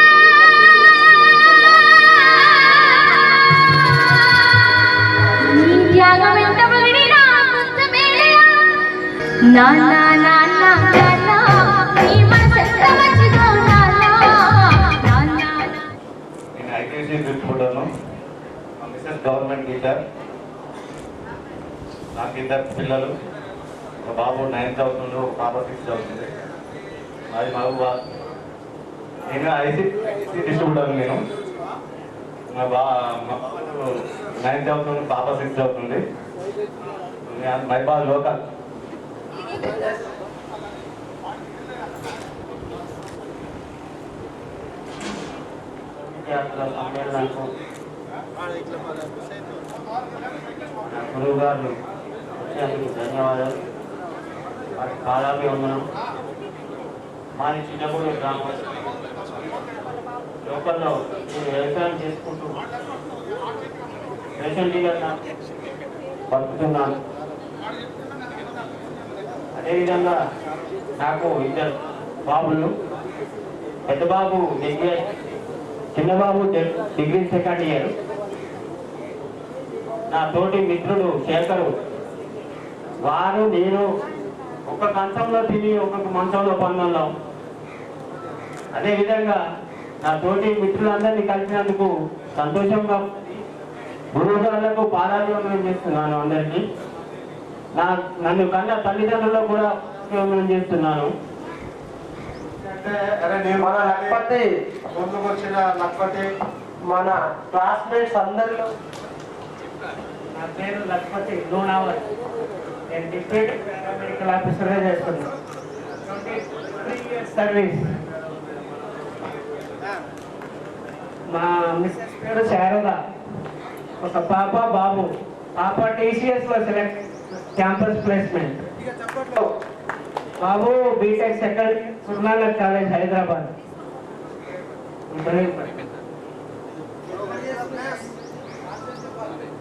నీ త్యాగం ఎంత పొగిడినా కొంచెమేనయ్యా. నాన్న నాన్న నాన్న నీ మనసెంత మంచిదో నాన్న. నేను ఐటీసీ చూసుకుంటాను. మా మిస్సెస్ గవర్నమెంట్ టీచర్. నాకు ఇద్దరు పిల్లలు, ఒక బాబు 9th చదువుతుండు, ఒక పాప 6th చదువుతుంది. అది మహబూబాద్. నేను ఐసీ డిస్ట్రిబ్యూటర్. నేను మా బాబు 9th చదువుతుంది, పాప 6th చదువుతుంది. మహబూబాద్ లోకల్. విద్యార్థుల సమ్మేళనకు గురువు గారు వచ్చినందుకు ధన్యవాదాలు. వారి పాదాభివందనం. మాది చిన్నప్పుడు గ్రామం. లోకల్లో నేను వ్యవసాయం చేసుకుంటూ రేషన్గా బతుకుతున్నాను. అదేవిధంగా నాకు ఇద్దరు బాబులు. పెద్ద బాబు డిగ్రీ, చిన్న బాబు డిగ్రీ 2nd ఇయర్. నా తోటి మిత్రుడు శేఖరు. వారు నేను ఒక కంచంలో తిని ఒక్కొక్క మంచంలో పన్నున్నాం. అదేవిధంగా నా తోటి మిత్రులందరినీ కలిసినందుకు సంతోషంగా గురువు గారులకు పాదాభివందనం చేస్తున్నాను. అందరికీ నన్ను కన్న తల్లిదండ్రులకు కూడా అభివందనం చేస్తున్నాను. మన లక్పతి ముందుకు వచ్చిన లక్పతి మన క్లాస్మేట్స్ అందరిలో. నా పేరు లక్ష్మతి లోనావర్. నేను డిప్యూటీ పారామెడికల్ ఆఫీసర్గా చేస్తున్నాను. 23 years సర్వీస్. మా మిస్సెస్ పేరు శారద, ఒక పాప బాబు. పాప టీసీఎస్లో సెలెక్ట్, క్యాంపస్ ప్లేస్మెంట్. బాబు B Tech 2nd Guru Nanak college Hyderabad.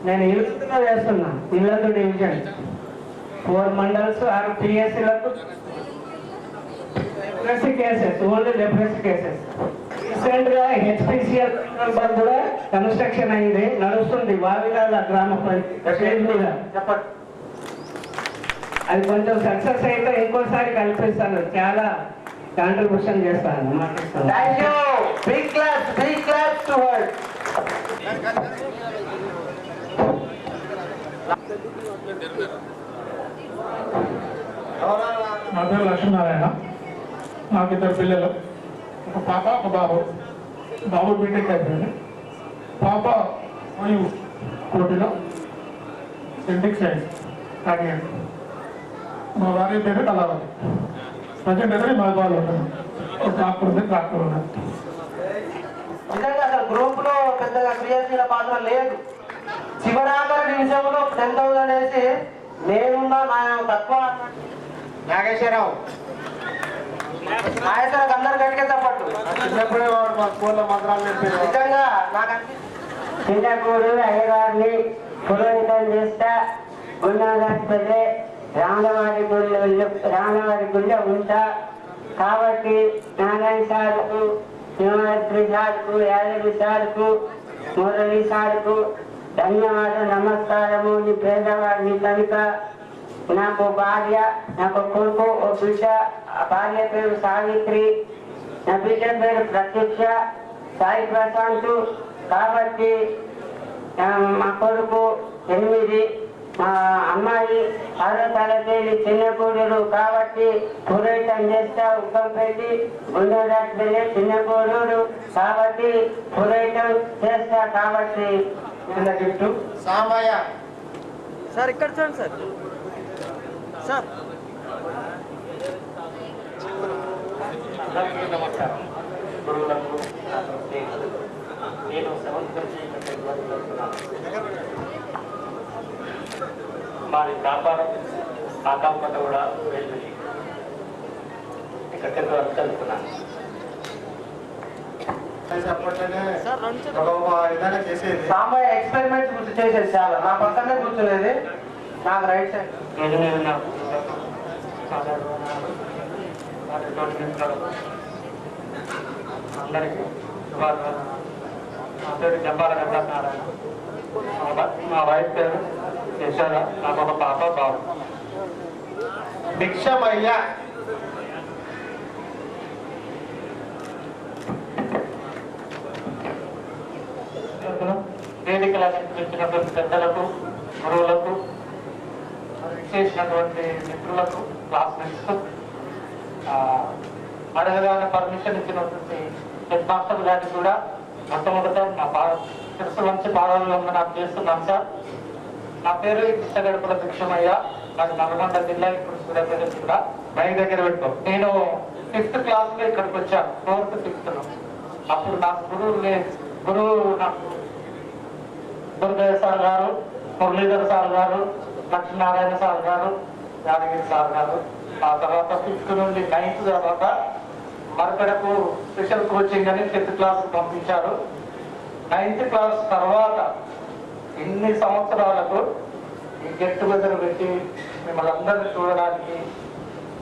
నేను ఇల్లందులో చేస్తున్నా. ఇల్లందు డివిజన్ 4 మండల్స్ 6 పిఎస్సీలకు leprosy cases, only leprosy cases. Recent గా హెచ్పిసిఎల్ బంద్ కూడా కన్స్ట్రక్షన్ అయింది, నడుస్తుంది వావిలాల గ్రామ స్టేజ్ మీద. చెప్పండి, అది కొంచెం సక్సెస్ అయితే ఇంకోసారి కల్పిస్తాను, చాలా కాంట్రిబ్యూషన్ చేస్తాను. Thank you. Big class to word. నా పేరు లక్ష్మీనారాయణ. నాకు ఇద్దరు పిల్లలు, ఒక పాప ఒక బాబు. బాబు బీటెక్ అయిపోయింది, పాప కోటిలో జెనెటిక్ సైన్స్ కాకినాడ. మా భార్య పేరు కళావతి. ప్రజెంట్ అయితే మా వాళ్ళు ఉంటాను, ఒక ట్రాక్టర్ ఉంది, ట్రాక్టర్ ఉన్నది. నిజంగా అసలు గ్రూప్ లో పెద్దగా క్రియాశీల పాత్ర లేదు. చివరాఖరి నిమిషంలో 10,000 వేసి నేనున్నా నా తక్కువ. నాగేశ్వరరావు నాగేశ్వరరావు అందరు గట్టిగా తప్పట్టు. చిన్నప్పుడే వాడు మా స్కూల్లో మంత్రాలు చెప్పారు. నిజంగా నాకు చిన్నప్పుడు అయ్యగారిని పురోహితం చేస్తా గుండాపల్లి రామవారి గుళ్ళో ఉంటా కాబట్టి నారాయణ సార్కు, శివరాత్రి సార్కు, యాదగిరి సార్కు, మురళి సార్కు ధన్యవాదాలు, నమస్కారము. నీ పేదవాడిని కనుక నాకు భార్య, నాకు కొడుకు, ఓ బిడ్డ. ఆ భార్య పేరు సావిత్రి, నా బిడ్డ పేరు ప్రత్యక్ష, సాయి ప్రశాంత్. కాబట్టి మా కొడుకు 8, మా అమ్మాయి 6వ తరగతి చిన్నగూడూరు. కాబట్టి పురోహితం చేస్తా ఉప్పంపేటి గుండెరాజు చిన్నగూడూరు. కాబట్టి పురోహితం చేస్తా. కాబట్టి గిఫ్ట్ సామయ్య సార్ ఇక్కడ చూడండి సార్. సార్ అందరికీ నమస్కారం. గురువులకు, నేను 7th నుంచి మాది వ్యాపారం ఆకాంపట కూడా వెళ్ళి ఇక్కడ 10th వరకు చదువుకున్నాను. సామయ్య ఎక్స్పెరిమెంట్స్ గుర్తు చేసేది చాలా. నా పక్కనే కూర్చునేది, నాకు రైట్ సైడ్. అందరికీ శుభాకాంక్షలు. నా పేరు జంబాల నారాయణ. మా వైఫ్ పేరు యశోద. నాకు ఒక పాప బాబు. భిక్షమయ్య వేదికల వచ్చినటువంటి పెద్దలకు, గురువులకు, చేసినటువంటి మిత్రులకు, క్లాస్మేట్స్కు, అడగగానే పర్మిషన్ ఇచ్చినటువంటి హెడ్ మాస్టర్ గారికి కూడా మొట్టమొదట నా శిరస్సు మంచి పాదాలలో నాకు చేస్తున్నాను సార్. నా పేరు కృష్ణగడపల భిక్షమయ్య. నాకు నల్గొండ జిల్లా, ఇప్పుడు సూర్యాపేట జిల్లా బైక్ దగ్గర పెట్టుకో. నేను 5th క్లాస్లో ఇక్కడికి వచ్చాను, 4th 5th. అప్పుడు నాకు గురువు నాకు దుర్గయ్య సార్ గారు, మురళీధర్ సార్ గారు, లక్ష్మీనారాయణ సార్ గారు, యాదగిరి సార్ గారు. ఆ తర్వాత 5th నుండి 9th తర్వాత మరకడకు స్పెషల్ కోచింగ్ అని 10th క్లాస్ పంపించారు. 9th క్లాస్ తర్వాత ఇన్ని సంవత్సరాలకు ఈ గెట్ టుగెదర్ పెట్టి మిమ్మల్ని అందరినీ చూడడానికి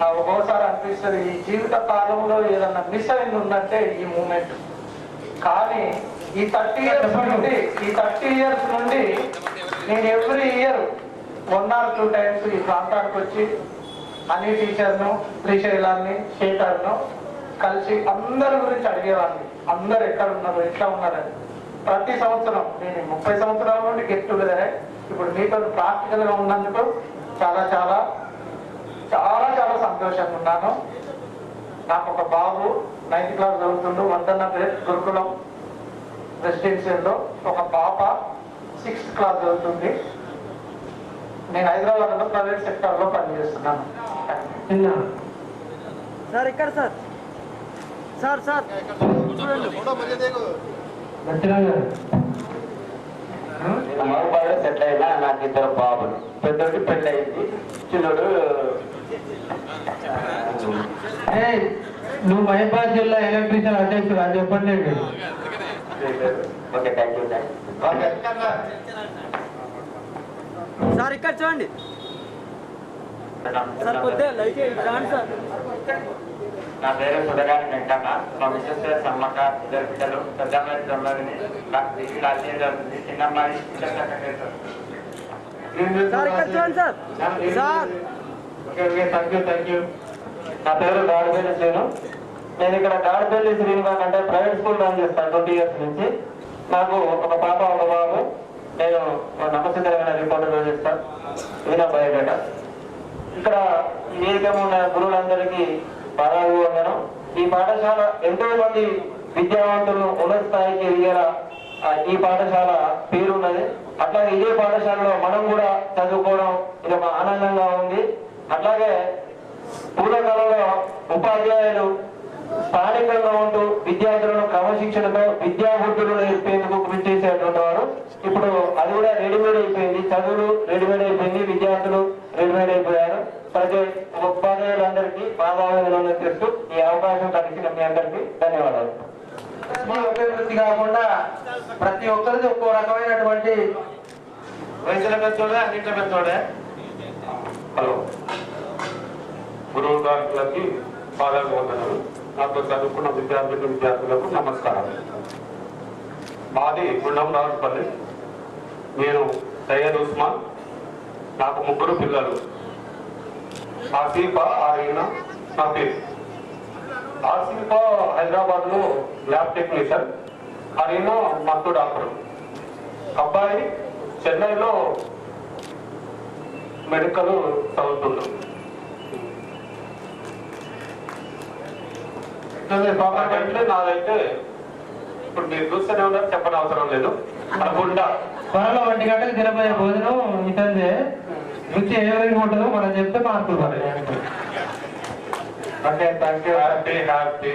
ఒక్కోసారి అనిపిస్తుంది ఈ జీవిత కాలంలో ఏదన్నా మిస్ అయింది ఉందంటే ఈ మూమెంట్. కానీ ఈ 30 ఇయర్స్ నుండి నేను ఎవ్రీ ఇయర్ 1 or 2 times ఈ ప్రాంతానికి వచ్చి అన్ని టీచర్ను, శ్రీశైలాన్ని, శేఖర్ను కలిసి అందరి గురించి అడిగేవాడిని. అందరు ఎక్కడ ఉన్నారు, ఎట్లా ఉన్నారని. ప్రతి సంవత్సరం నేను 30 సంవత్సరాల నుండి గెట్ టుగెదరే. ఇప్పుడు మీతో ప్రాక్టికల్గా ఉన్నందుకు చాలా చాలా చాలా చాలా సంతోషంగా ఉన్నాను. నాకు ఒక బాబు 9th క్లాస్ చదువుతుండు, వందన్న గురుకులం రెసిడెన్షియల్లో. ఒక పాప 6th క్లాస్ చదువుతుంది. నేను హైదరాబాద్లో ప్రైవేట్ సెక్టార్లో పనిచేస్తున్నాను. సార్ ఇక్కడ సార్. సార్ సార్ మగవాడు సెటిల్ అయినా నాకు 2 బాబులు. పెద్దోడికి పెళ్ళి అయింది, చిన్నోడు. నువ్వు మహిబాద్ జిల్లా ఎలక్ట్రీషియన్ అధ్యక్షుడు అని చెప్పండి. Okay, thank you. సార్ ఇక్కడ చూడండి. సార్ కొద్దిగా లైట్ రాండి సార్. నా పేరు సుధగాని వెంకన్న. మా మిస్సెస్ పేరు సమ్మక్క. 2 బిడ్డలు. పెద్దమ్మాయి 9 డిగ్రీ లాస్ట్ ఇయర్ జరుగుతుంది. చిన్నమ్మాయి థ్యాంక్ యూ. నా పేరు గాడిపల్లి శ్రీను. నేను ఇక్కడ గాడిపల్లి శ్రీనివాస్ అంటే ప్రైవేట్ స్కూల్ రన్ చేస్తాను 20 ఇయర్స్ నుంచి. నాకు ఒక పాప ఒక బాబు. నేను నమ్మసిద్ధమైన రిపోర్టర్ చేస్తాను. ఇది నా బయోడేటా. ఇక్కడ వేదిక ఉన్న గురువులందరికీ పాదాలు వందనం. ఈ పాఠశాల ఎంతో మంది విద్యావంతులను ఉన్నత స్థాయికి ఎదిగేలా ఈ పాఠశాల పేరున్నది. అట్లాగే ఇదే పాఠశాలలో మనం కూడా చదువుకోవడం ఇది ఒక ఆనందంగా ఉంది. అట్లాగే పూర్వకాలంలో ఉపాధ్యాయులు స్థానికంగా ఉంటూ విద్యార్థులను క్రమశిక్షణతో విద్యాబుద్ధులు నేర్పేందుకు కృషి చేసేటువంటి వారు. ఇప్పుడు అది కూడా రెడీమేడ్ అయిపోయింది. చదువులు రెడీమేడ్ అయిపోయింది, విద్యార్థులు రెడీమేడ్ అయిపోయారు. ప్రతి ఉపాధ్యాయులందరికీ పాదాభివందనం చేస్తూ ఈ అవకాశం కలిగిన మీ అందరికీ ధన్యవాదాలు. ఒకే వృత్తి కాకుండా ప్రతి ఒక్కరిది ఒక్కో రకమైనటువంటి వయసుల పెద్దోడే అన్నింటి పెద్దోడే. హలో, గురువు గారికి పాదాభివందనాలు. నాతో చదువుకున్న విద్యార్థులకు నమస్కారం. మాది గుండం రావుపల్లి. నేను సయ్యద్ ఉస్మాన్. నాకు 3 పిల్లలు. ఆసిఫా, ఆరీనా నా పేరు. ఆసిఫా హైదరాబాద్ లో ల్యాబ్ టెక్నీషియన్, ఆరీనా మత్తు డాక్టర్. అబ్బాయి చెన్నైలో మెడికల్ చదువుతున్నాడు. నాదైతే ఇప్పుడు మీరు చూస్తూనే ఉన్నారు, చెప్పని అవసరం లేదు. అనుకుంటా త్వరలో 1 గంటలకు తినబోయే భోజనం ఇతందే. రుచి ఏ విధంగా ఉంటుందో మనం చెప్తే మార్పులు. అంటే థ్యాంక్ యూ. హ్యాపీ.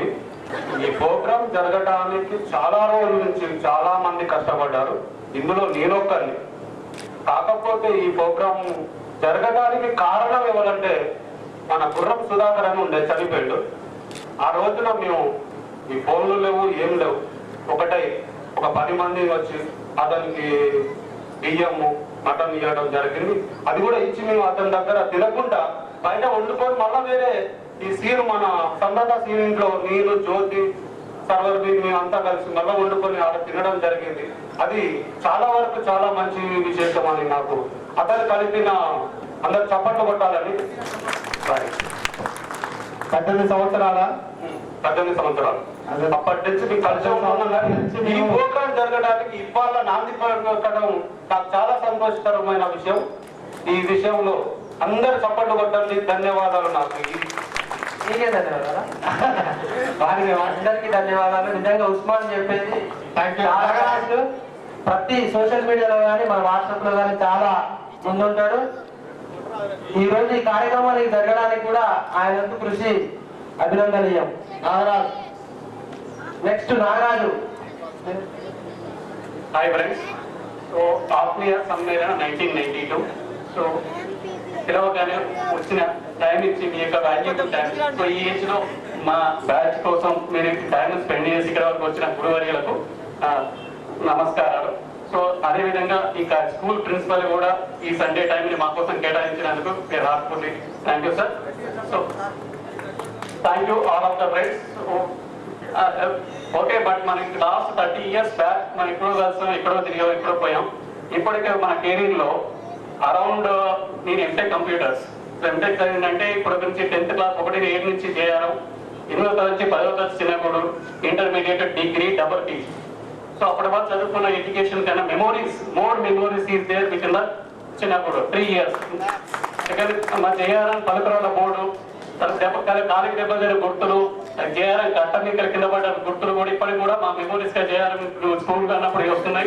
ఈ ప్రోగ్రామ్ జరగడానికి చాలా రోజుల నుంచి చాలా మంది కష్టపడ్డారు. ఇందులో నేనొక్కరిని. కాకపోతే ఈ ప్రోగ్రామ్ జరగడానికి కారణం ఎవరంటే మన గుర్రం సుధాకర్ అని ఉండే, చనిపోయాడు. ఆ రోజున మేము ఈ ఫోన్లు లేవు, ఏం లేవు. ఒక 10 మంది వచ్చి అతనికి బియ్యము మటన్ ఇవ్వడం జరిగింది. అది కూడా ఇచ్చి మేము అతని దగ్గర తినకుండా బయట వండుకొని మళ్ళా వేరే ఈ సీన్ మన సందట సీన్ ఇంట్లో నీరు జ్యోతి సర్వర్ మేము అంతా కలిసి మళ్ళా వండుకొని ఆడ తినడం జరిగింది. అది చాలా వరకు చాలా మంచి విశేషం అని నాకు అతను కలిపిన అందరు చప్పట్లు కొట్టాలని. 18 సంవత్సరాల 18 సంవత్సరాలు అప్పటి నుంచి మీకు కలిసి ఉన్నాం. ఈ ప్రోగ్రాం జరగడానికి ఇవాళ నాంది పలకడం నాకు చాలా సంతోషకరమైన విషయం. ఈ విషయంలో అందరు చప్పట్లు కొట్టండి. ధన్యవాదాలు. నాకు మీకే ధన్యవాదాలు. వారికి అందరికీ ధన్యవాదాలు. నిజంగా ఉస్మాన్ చెప్పేది ప్రతి సోషల్ మీడియాలో కానీ మన వాట్సాప్ లో కానీ చాలా ముందుంటాడు. ఈ రోజు ఈ కార్యక్రమానికి జరగడానికి కూడా ఆయన వంతు కృషి అభినందనీయం. Nagaraju. Next Nagaraju. Hi friends. So ఆత్మీయ సమ్మేళన 1992. సో పిలవగానే వచ్చిన టైం ఇచ్చి మీ యొక్క వాల్యూబుల్ టైం. సో ఈ ఏజ్ లో మా బ్యాచ్ కోసం మీరు టైం స్పెండ్ చేసి ఇక్కడ వరకు వచ్చిన గురువర్యులకు నమస్కారాలు. సో అదేవిధంగా ఇక స్కూల్ ప్రిన్సిపల్ కూడా ఈ సండే టైంని మా కోసం కేటాయించినందుకు మీరు రాసుకుంది. Thank you sir. So thank you all of the friends. Okay, but మనకి లాస్ట్ 30 years బ్యాక్ మనం ఎక్కడో కలిసాం, ఎక్కడో తిరిగాం, ఎక్కడో పోయాం. ఇప్పటికే మన కెరీర్ లో అరౌండ్ నేను ఎంటెక్ కంప్యూటర్స్. ఎంటెక్ చదివిందంటే ఇప్పుడు నుంచి 10th క్లాస్ 1-7 నుంచి చేయడం, 8వ తరగతి నుంచి 10వ తరగతి చిన్నప్పుడు, intermediate, degree, double T. So అప్పటి వరకు చదువుకున్న ఎడ్యుకేషన్ కన్నా more memories is there with in the చిన్నప్పుడు 3 years. మా జేఆర్ఎం పలుకురాళ్ళ బోర్డు, కాలికి దెబ్బతిన గుర్తులు, జేఆర్ఎం కట్టనికల కింద పడ్డ గుర్తులు కూడా ఇప్పటికి కూడా మా మెమోరీస్ గా జేఆర్ఎం స్కూల్ అన్నప్పుడు వస్తున్నాయి.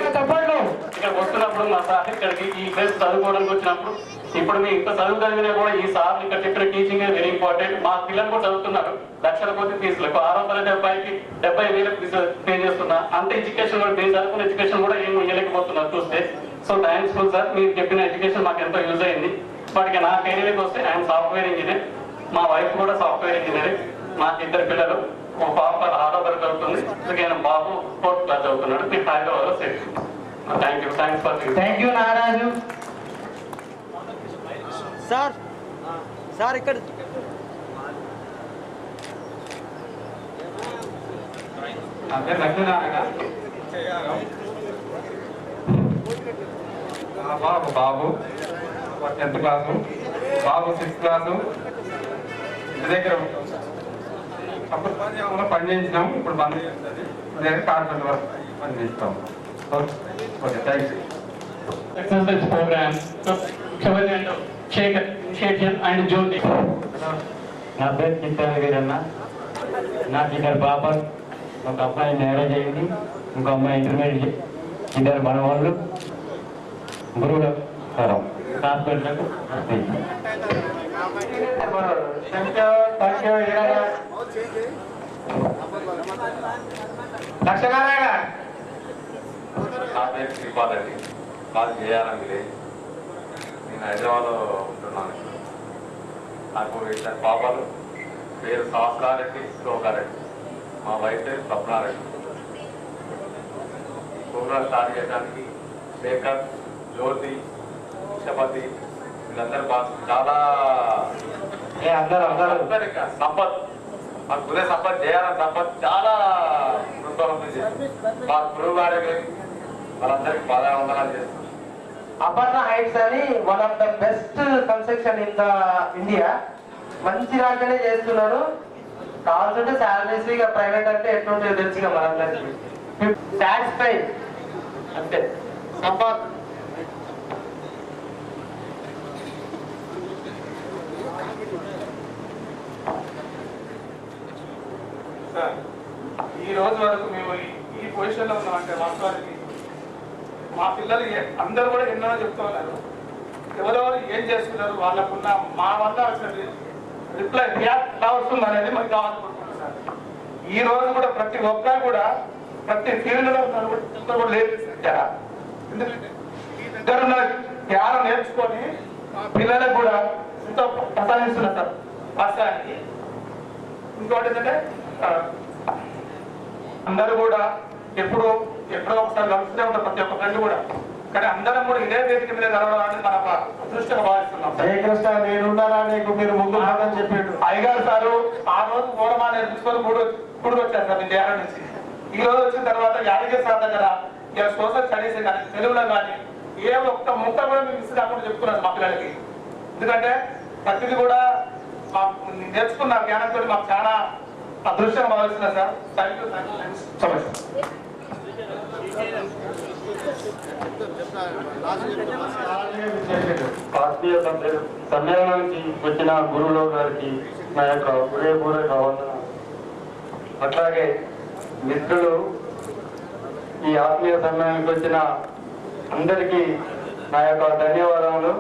ఇక్కడ వస్తున్నప్పుడు మా సార్ ఇక్కడికి ఈ ప్లేస్ చదువుకోవడానికి వచ్చినప్పుడు ఇప్పుడు మీ ఇంత చదువు చదివినా కూడా ఈ సార్ ఇక్కడ చెప్పిన టీచింగ్ వెరీ ఇంపార్టెంట్. మా పిల్లలు కూడా చదువుతున్నారు. లక్షల కొద్ది ఫీజులకు 6వ తరగతి అబ్బాయికి 70,000 ఫీజు పే చేస్తున్నా. అంత ఎడ్యుకేషన్ కూడా మీరు చదువుకున్న ఎడ్యుకేషన్ కూడా ఏమి ఇవ్వలేకపోతున్నారు చూస్తే. So థ్యాంక్స్ఫుల్ sir. మీరు చెప్పిన ఎడ్యుకేషన్ మాకు ఎంతో యూజ్ అయింది. వాటికి నా కెరీర్కి వస్తే ఆయన సాఫ్ట్వేర్ ఇంజనీర్, మా వైఫ్ కూడా సాఫ్ట్వేర్ ఇంజనీర్. మాకు 2 పిల్లలు. ఒక పాప 6వ తరగతి చదువుతుంది, ఆయన బాబు 4th క్లాస్ చదువుతున్నాడు. మీకు హైదరాబాద్లో set. Thank you. Thanks for thank you Nagaraju. Sir ఇక్కడ నా పేరు లక్ష్మీనారాయణ. బాబు 10th క్లాసు, బాబు 6th క్లాసు. ఇంటి దగ్గర అప్పుడు పని చేయించినాం, ఇప్పుడు బంద్ చేస్తుంది. కార్పెంటర్ వరకు పని చేస్తాం. Okay, thank you. Exercise program. So, Kavali and Shekhar and Jyoti. నా పేరు చిత్తాల వీరన్న. నాకు ఇద్దరు పాపలు, ఒక అబ్బాయి మ్యారేజ్ అయింది, ఇంకో అమ్మాయి ఇంటర్మీడియట్. ఇద్దరు మనవాళ్ళు గురువుల తరం హాస్పిటల్కు లక్ష్మీనారాయణ. నా పేరు శ్రీపాల్ అండి, కాల్ చేయాలని లేదు. నేను హైదరాబాద్లో ఉంటున్నాను. నాకు ఇద్దరు పాపలు, పేరు సహస్రారెడ్డి, శ్లోకారెడ్డి. మా వైఫ్ పేరు స్వప్నారెడ్డి. ప్రోగ్రాం స్టార్ట్ చేయడానికి శేఖర్, జ్యోతి, చపతి వీళ్ళందరూ చాలా సంపత్, మా గురే సంపత్ చేయాలని సంపత్ చాలా మా గురువు గారికి వాళ్ళందరికీ బాగా వందనాలు చేస్తున్నాం. అపర్ణ హైట్స్ అని one of the best construction in the India. మంచి దాంట్లోనే చేస్తున్నారు. కావాల్సింటే శాలరీస్ ఇక ప్రైవేట్ అంటే ఎట్లుంటే తెలుసు ఇక మనందరికి. సాటిస్ఫై అంతే. సంపత్ సార్, ఈ రోజు వరకు మేము ఈ పొజిషన్లో ఉన్నామంటే వాస్తవానికి మా పిల్లలు అందరూ కూడా ఎన్నో చెప్తూ ఉన్నారు. ఎవరెవరు ఏం చేస్తున్నారు, వాళ్ళకున్న మా వల్ల అసలు రిప్లై ఎలా వస్తుంది అనేది మనకు కావాలనుకుంటున్నాం సార్. ఈ రోజు కూడా ప్రతి ఒక్కరు కూడా ప్రతి ఫీల్డ్లో కూడా లేదు. ఎందుకంటే ఇద్దరు జ్ఞానం నేర్చుకొని పిల్లలకు కూడా ఎంతో ప్రసాదిస్తున్నారు సార్ వాస్తవానికి. ఇంకోటి ఏంటంటే అందరూ కూడా ఎప్పుడో ఒకసారి కలుస్తూనే ఉంటారు ప్రతి ఒక్క ఫ్రెండ్ కూడా. కానీ అందరం కూడా ఇదే వేదిక మీద కలవాలని మన అదృష్టంగా భావిస్తున్నాం. జయకృష్ణ నేనున్నారా నీకు మీరు ముందు భాగం చెప్పాడు అయ్యగారు సారు. ఆ రోజు గోడమా నేర్చుకొని మూడు వచ్చారు సార్ మీ దేహం నుంచి. ఈ రోజు వచ్చిన తర్వాత యాదగిరి సార్ దగ్గర ఇలా సోషల్ స్టడీస్ కానీ తెలుగులో కానీ ఏ ఒక్క ముక్క కూడా మేము మిస్ కాకుండా చెప్పుకున్నాను మా పిల్లలకి. ఎందుకంటే ప్రతిదీ కూడా నేర్చుకున్న జ్ఞానంతో మాకు చాలా అదృష్టంగా భావిస్తున్నా sir. Thank you so much. ఆత్మీయ సమ్మేళనానికి వచ్చిన గురువుల గారికి నా యొక్క హృదయపూర్వక వందనాలు. అట్లాగే మిత్రులు, ఈ ఆత్మీయ సమ్మేళనానికి వచ్చిన అందరికీ నా యొక్క ధన్యవాదములు.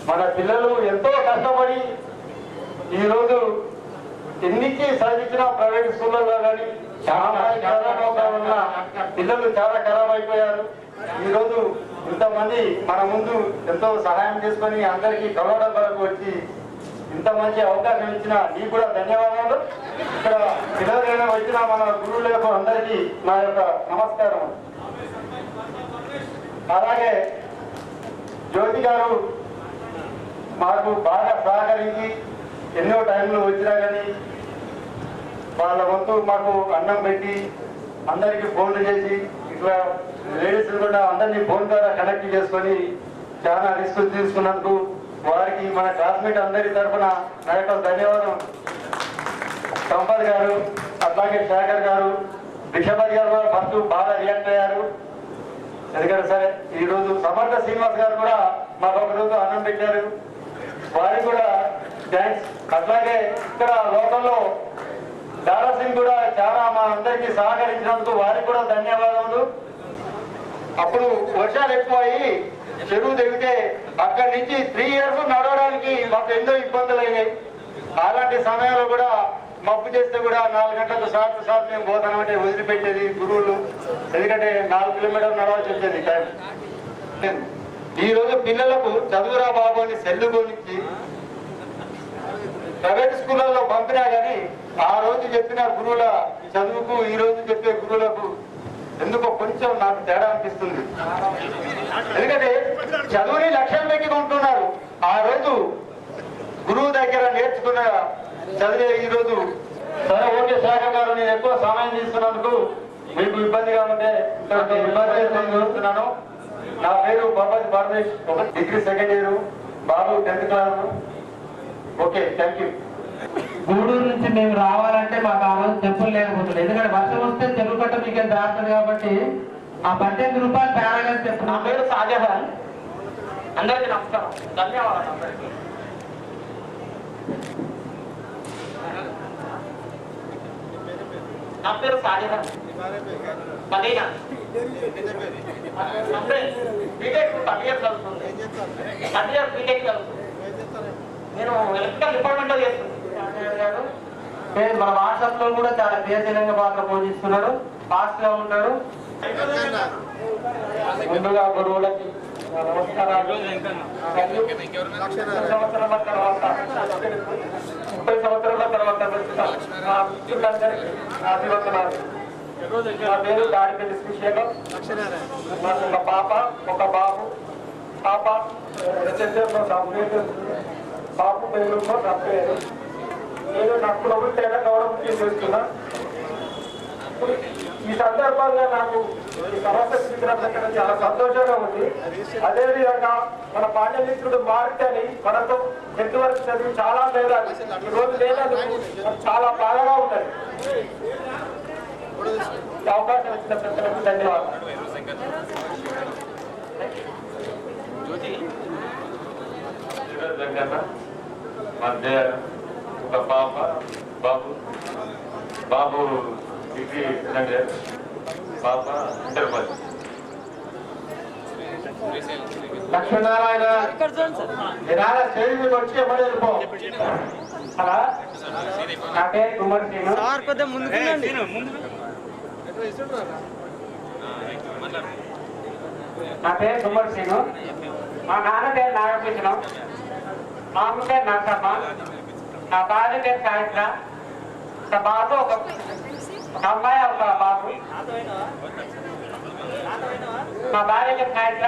మన పిల్లలు ఎంతో కష్టపడి ఈరోజు ఎన్నికి చదివించిన ప్రైవేట్ స్కూళ్ళలో కానీ చాలా ఉన్న పిల్లలు చాలా ఖరాబ్ అయిపోయారు. ఈరోజు ఇంతమంది మన ముందు ఎంతో సహాయం చేసుకొని అందరికీ కలవడం వరకు వచ్చి ఇంత మంచి అవకాశం ఇచ్చిన నీకు కూడా ధన్యవాదాలు. ఇక్కడ పిల్లలైనా వచ్చిన మన గురువులకు అందరికీ నా యొక్క నమస్కారం. అలాగే జ్యోతి గారు మాకు బాగా సహకరించి ఎన్నో టైంలో వచ్చినా కానీ వాళ్ళ వంతు మాకు అన్నం పెట్టి అందరికీ ఫోన్లు చేసి ఇట్లా లేడీస్ కూడా అందరినీ ఫోన్ ద్వారా కనెక్ట్ చేసుకొని చాలా రిస్క్ తీసుకున్నందుకు వారికి మన క్లాస్మేట్ అందరి తరఫున నా యొక్క ధన్యవాదం. సంపత్ గారు, అట్లాగే శేఖర్ గారు, భిక్షపతి గారు కూడా ఫస్ట్ బాగా రియాక్ట్ అయ్యారు. ఎందుకంటే సరే ఈరోజు సమర్థ శ్రీనివాస్ గారు కూడా మాకు ఒక రోజు అన్నం పెట్టారు, వారికి కూడా థ్యాంక్స్. అట్లాగే ఇక్కడ లోకల్లో దారా సింగ్ కూడా చాలా మా అందరికీ సహకరించినందుకు వారికి కూడా ధన్యవాదములు. అప్పుడు వర్షాలు ఎక్కువ అయ్యి చెరువు తెగితే అక్కడి నుంచి 3 years నడవడానికి మాకు ఎన్నో ఇబ్బందులు అయినాయి. అలాంటి సమయంలో కూడా మబ్బు చేస్తే కూడా 4 గంటలకు సార్ మేము పోతామంటే వదిలిపెట్టేది గురువులు. ఎందుకంటే 4 kilometers నడవాల్సి వచ్చేది టైం. ఈ రోజు పిల్లలకు చదువురా బాబు అని సెల్లు కొనిచ్చి ప్రైవేట్ స్కూళ్ళలో పంపినా కానీ ఆ రోజు చెప్పిన గురువుల చదువుకు ఈ రోజు చెప్పే గురువులకు ఎందుకో కొంచెం నాకు తేడా అనిపిస్తుంది. ఎందుకంటే చదువుని లక్ష్యం పెట్టి ఉంటున్నారు. ఆ రోజు గురువు దగ్గర నేర్చుకున్న చదివే ఈ రోజు సరే ఓకే శేఖర్ గారు, నేను ఎక్కువ సమయం తీసుకున్నందుకు మీకు ఇబ్బందిగా ఉంటే ఇబ్బంది చూస్తున్నాను. నా పేరు Babaji Paramesh, degree second year, Babu 10th క్లాస్. Okay, thank you. గూడూరు నుంచి మేము రావాలంటే మాకు ఆ రోజు చెప్పులు లేకపోతుంది, ఎందుకంటే వర్షం వస్తే చెరువు కట్ట మీకే దాడుతుంది కాబట్టి ఆ 18 రూపాయలు పేరగా చెప్పు. నా పేరు షాజహాన్. అందరికీ నమస్కారం, ధన్యవాదాలు అందరికీ. నా పేరు షాజహాన్ మదీనా. బీటెక్ 30 years చదువుతుంది, 30 years బీటెక్ చదువుతుంది. నేను ఎలక్ట్రికల్ డిపార్ట్మెంట్ లో చేస్తున్నాను. మన వాట్సాప్ లో కూడా చాలా క్రియాశీలంగా పాత్ర పోషిస్తున్నాడు, ఫాస్ట్ గా ఉంటాడు. ముందుగా గురువులకి నమస్కారాలు. 30 సంవత్సరాల తర్వాత నా అభివందనాలు. నా పేరు దాడిపల్లి శ్రీశైలం. నాకు ఒక పాప, ఒక బాబు. పాప ఎస్ఎస్ఎఫ్లో సాఫ్ట్వేర్, బాబు బెంగళూరులో సాఫ్ట్వేర్. నేను నాకు ప్రభుత్వ గౌరవం చేస్తున్నా. ఈ సందర్భంగా నాకు ఈ సమస్య స్వీకరించడం చాలా సంతోషంగా ఉంది. అదేవిధంగా మన పాండ్యమిత్రుడు మారుతని మనతో 10th వరకు చదివి చాలా భేదాలు ఈ రోజు లేనందుకు చాలా బాధగా ఉంటుంది. అవకాశం ఇచ్చిన ప్రజలకు ధన్యవాదాలు. మధ్య ఒక పాప, బాబు డిగ్రీ సెకండ్ ఇయర్, పాప తిరుపతి. లక్ష్మీనారాయణ స్టేజ్ మీద వచ్చి ఎవరు వెళ్ళిపో. అలా నా పేరు కుమార్ శ్రీను. నా పేరు కుమార్ శ్రీను. మా నాన్న పేరు నాగభూషణం, మా అమ్మ పేరు నరసమ్మ, నా భార్య పేరు సాయిత్ర. ఒక బాబు, ఒక అమ్మాయి, ఒక బాబు. మా భార్య పేరు సాయిత్ర.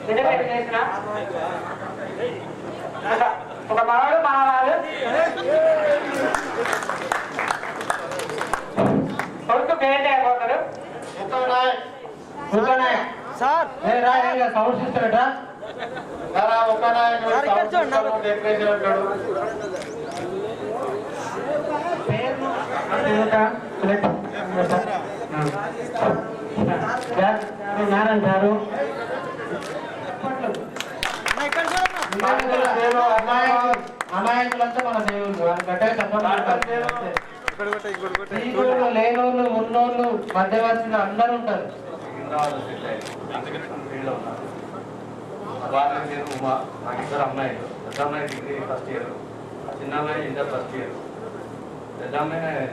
విడిపెట్టి చేసిన ఒక మనవాడు, మనవాడు. కొడుకు పేరు అయిపోతాడు. సార్ సౌండ్ సిస్టమ్ ఎట్రా ఒక నారాయణ గారు. అమాయకులంతా మన దేవుళ్ళు, వాళ్ళు గట్టిగా చెప్పండి. లేనోళ్ళు, ఉన్నోళ్ళు, మధ్యవర్తులు అందరూ ఉంటారు. వాళ్ళ పేరు ఉమా. నాకు 2 అమ్మాయిలు. పెద్ద అమ్మాయి డిగ్రీ ఫస్ట్ ఇయర్, చిన్న అమ్మాయి ఇంటర్ ఫస్ట్ ఇయర్. పెద్ద అమ్మాయి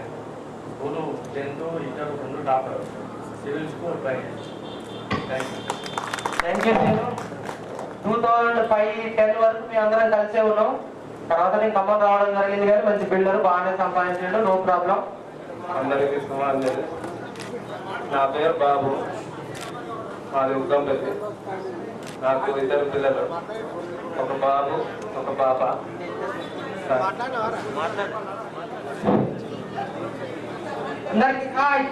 school 10th, inter 2 doctor, civil school private. Thank you. 2005-10 వరకు మేము అందరం కలిసే ఉన్నాం. తర్వాత నేను ఖమ్మం రావడం జరిగింది, కానీ మంచి బిల్డర్, బాగానే సంపాదించాడు, నో ప్రాబ్లం. అందరికీ సుమారు. నా పేరు బాబు, మాది ఉద్దంపల్లి. నాకు 2 పిల్లలు, ఒక బాబు, ఒక పాప. అందరికీ హాయ్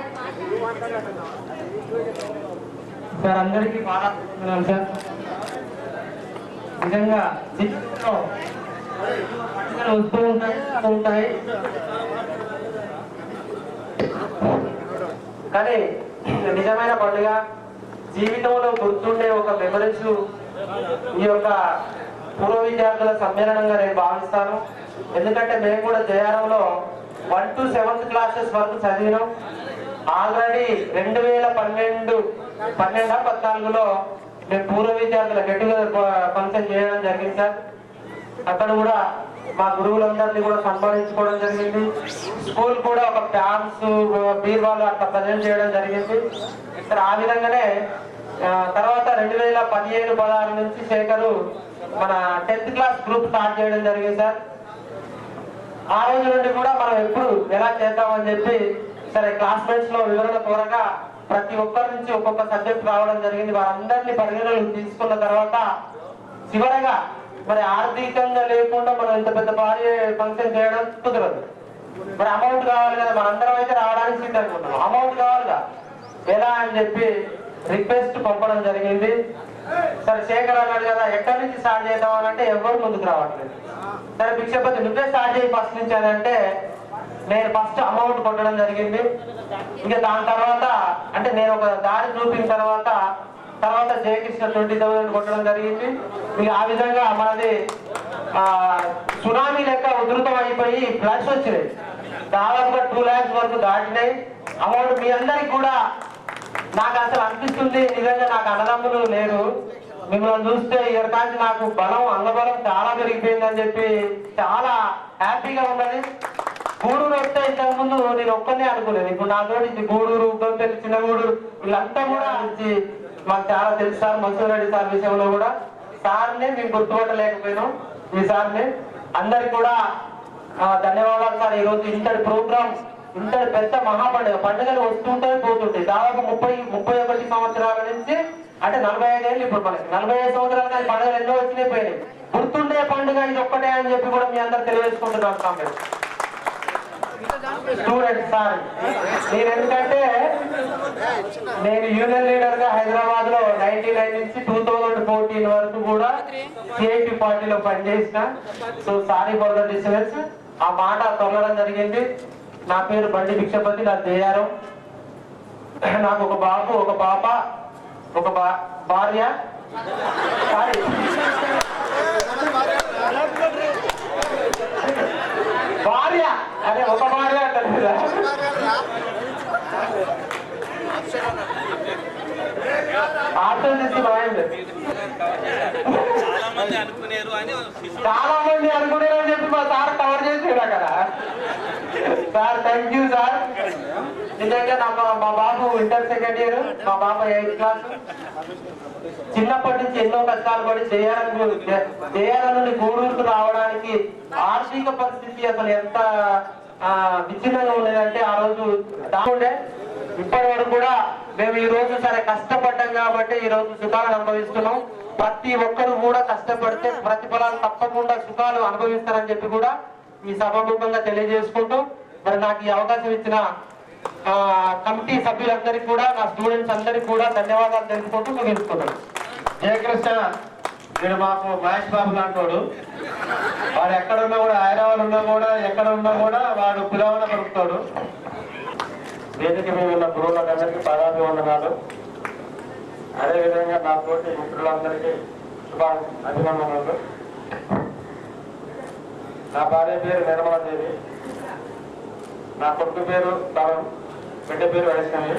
సార్. అందరికీ బాగా సార్. నిజంగా జీవితంలో వస్తూ ఉంటాయి, కానీ నిజమైన పండుగ, జీవితంలో గుర్తుండే ఒక మెమరీస్ ఈ యొక్క పూర్వ విద్యార్థుల సమ్మేళనంగా నేను భావిస్తాను. ఎందుకంటే మేము కూడా జయారంలో 1 to 7th క్లాసెస్ వరకు చదివినాం. ఆల్రెడీ 2014లో మేము పూర్వ విద్యార్థుల గెట్ టుగెదర్ ఫంక్షన్ చేయడం జరిగింది సార్. అక్కడ కూడా మా గురువులందరినీ కూడా సన్మానించుకోవడం జరిగింది. స్కూల్ కూడా ఒక ఫ్యాన్స్, బీర్వాలు అట్లా ప్రజెంట్ చేయడం జరిగింది. సార్ ఆ విధంగానే తర్వాత 2015-16 నుంచి శేఖరు మన 10th క్లాస్ గ్రూప్ స్టార్ట్ చేయడం జరిగింది సార్. ఆ రోజు నుండి కూడా మనం ఎప్పుడు ఎలా చేద్దామని చెప్పి సరే క్లాస్మేట్స్ లో వివరణ కోరగా ప్రతి ఒక్కరి నుంచి ఒక్కొక్క సబ్జెక్ట్ రావడం జరిగింది. వారందరినీ పరిగణలోకి తీసుకున్న తర్వాత చివరగా మరి ఆర్థికంగా లేకుండా మనం ఇంత పెద్ద భారీ ఫంక్షన్ చేయడం కుదరదు. మరి అమౌంట్ కావాలి కదా, మనందరం అయితే రావడానికి సిద్ధంగా ఉన్నాం, అమౌంట్ కావాలిగా ఎలా అని చెప్పి రిక్వెస్ట్ పంపడం జరిగింది. సరే శేఖర్ అన్నాడు కదా ఎక్కడి నుంచి స్టార్ట్ చేద్దాం అని అంటే ఎవరు ముందుకు రావట్లేదు. సరే భిక్షపతి నువ్వే స్టార్ట్ చేయి ఫస్ట్ నుంచి అని అంటే నేను ఫస్ట్ అమౌంట్ కొట్టడం జరిగింది. ఇంకా దాని తర్వాత అంటే నేను ఒక దారి చూపిన తర్వాత జయకృష్ణ 20,000 కొట్టడం జరిగింది. ఇక ఆ విధంగా మనది సునామీ లెక్క ఉధృతం అయిపోయి ఫ్లడ్స్ వచ్చినాయి, దాదాపుగా 2 lakhs వరకు దాటినాయి అమౌంట్. మీ అందరికి కూడా నాకు అసలు అనిపిస్తుంది నిజంగా నాకు అన్నదమ్ములు లేరు, మిమ్మల్ని చూస్తే ఇక్కడికాంచి నాకు బలం అంగబలం చాలా పెరిగిపోయిందని చెప్పి చాలా హ్యాపీగా ఉన్నది. గూడూరు వస్తే ఇంతకు ముందు నేను ఒక్కనే అనుకునేది, ఇప్పుడు నాతోటి గూడూరు ఉగ్గంపల్లి చిన్నగూడూరు వీళ్ళంతా కూడా మాకు చాలా తెలుసు సార్. మసూరెడ్డి సార్ విషయంలో కూడా సార్నే మేము గుర్తుపట్టలేకపోయినాం. ఈ సార్ని అందరికి కూడా ధన్యవాదాలు సార్. ఈరోజు ఇంతటి ప్రోగ్రామ్ ఇంతటి పెద్ద పండుగలు వస్తుంటాయి పోతుంటాయి. దాదాపు 31 సంవత్సరాల నుంచి అంటే 45 ఏళ్ళు ఇప్పుడు మనకి 45 సంవత్సరాలు కానీ పండుగలు ఎన్నో వచ్చినాయి పోయినాయి. గుర్తుండే పండుగ ఇది ఒక్కటే అని చెప్పి కూడా మీ అందరు తెలియజేసుకుంటున్నాం సార్. స్టూడెంట్ సార్ నేను ఎందుకంటే నేను యూనియన్ లీడర్ గా హైదరాబాద్ లో 99 నుంచి 2014 వరకు కూడా సిఐటి పార్టీలో పనిచేసిన. So sorry for the disturbance, ఆ మాట తొలగడం జరిగింది. నా పేరు బండి భిక్షపతి, నా దేయారం. నాకు ఒక బాబు ఒక పాప ఒక భార్య సారీ భార్య అదే ఒక భార్య అంటారు. ఆప్షన్ తీసి బాగుంది. చాలా మంది అనుకునేరు అని చెప్పి మా సార్ కవర్ చేసాడు అక్కడ. Sir thank you sir. నిజంగా మా బాబు ఇంటర్ 2nd year, మా పాప 8th class. చిన్నప్పటి నుంచి ఎన్నో కష్టాలు పడి జయాల నుండి గూడూరుకు రావడానికి ఆర్థిక పరిస్థితి అసలు ఎంత విచ్ఛిన్నంగా ఉండేదంటే ఆ రోజు దాండే ఇప్పటి వరకు కూడా మేము ఈ రోజు సరే కష్టపడ్డాం కాబట్టి ఈ రోజు సుఖాలను అనుభవిస్తున్నాం. ప్రతి ఒక్కరు కూడా కష్టపడితే ప్రతిఫలాలు తప్పకుండా సుఖాలు అనుభవిస్తారని చెప్పి కూడా ఈ సభాముఖంగా తెలియజేసుకుంటూ మరి నాకు ఈ అవకాశం ఇచ్చిన కమిటీ సభ్యులందరికీ కూడా నా స్టూడెంట్స్ అందరికీ కూడా ధన్యవాదాలు తెలుపుకుంటూ ముగించుకున్నాను. జయకృష్ణ వీడు మాకు మహేష్ బాబు లాంటోడు. వాడు ఎక్కడున్నా కూడా హైదరాబాద్ ఉన్నా కూడా ఎక్కడ ఉన్నా కూడా వాడు పిలవన దొరుకుతాడు. వేదిక మీద ఉన్న గురువులందరికీ పాదాభివందనాలు. అదేవిధంగా నా తోటి మిత్రులందరికీ అభినందనలు. నా భార్య పేరు నిర్మలాదేవి, నా కొడుకు పేరు తరుణ్, బిడ్డ పేరు వైష్ణవి.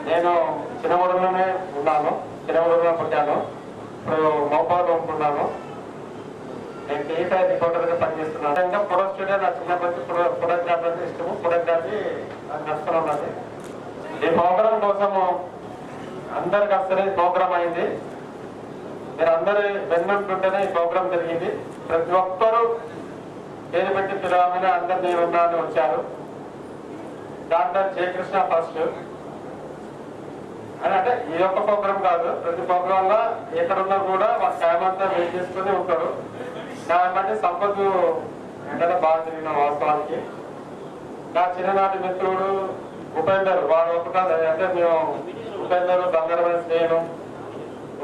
నేను చిన్నగూడలోనే ఉన్నాను, చిన్నగూడలో పుట్టాను, ఇప్పుడు మోపాలో ఉంటున్నాను. నేను టీచర్ రిపోర్టర్గా పనిచేస్తున్నాను. ఇంకా ఫోటో స్టూడియో నా చిన్నప్పటి ఫోటోగ్రాఫీ అంటే ఇష్టము, ఫోటోగ్రఫీ నష్టం ఉన్నది. ఈ ప్రోగ్రాం కోసము అందరికి వస్తేనే ప్రోగ్రామ్ అయింది. మీరు అందరూ వెన్నుంటుంటేనే ఈ ప్రోగ్రాం జరిగింది. ప్రతి ఒక్కరూ పేరు పెట్టి పిలవమని అందరు నేనున్నాను వచ్చారు. డాక్టర్ జయకృష్ణ ఫస్ట్ అని అంటే ఈ ఒక్క ప్రోగ్రాం కాదు, ప్రతి ప్రోగ్రామ్ లో ఎక్కడున్నా కూడా వాళ్ళ టైం అంతా వెయిట్ చేసుకుని ఉంటారు. దాన్ని బట్టి సంపద వెంటనే బాగా తిరిగిన వాస్తవానికి. నా చిన్ననాటి మిత్రుడు ఉపేందర్, వాడు ఒకట అంటే మేము ఉపేందర్ బంగారమైన స్నేహం.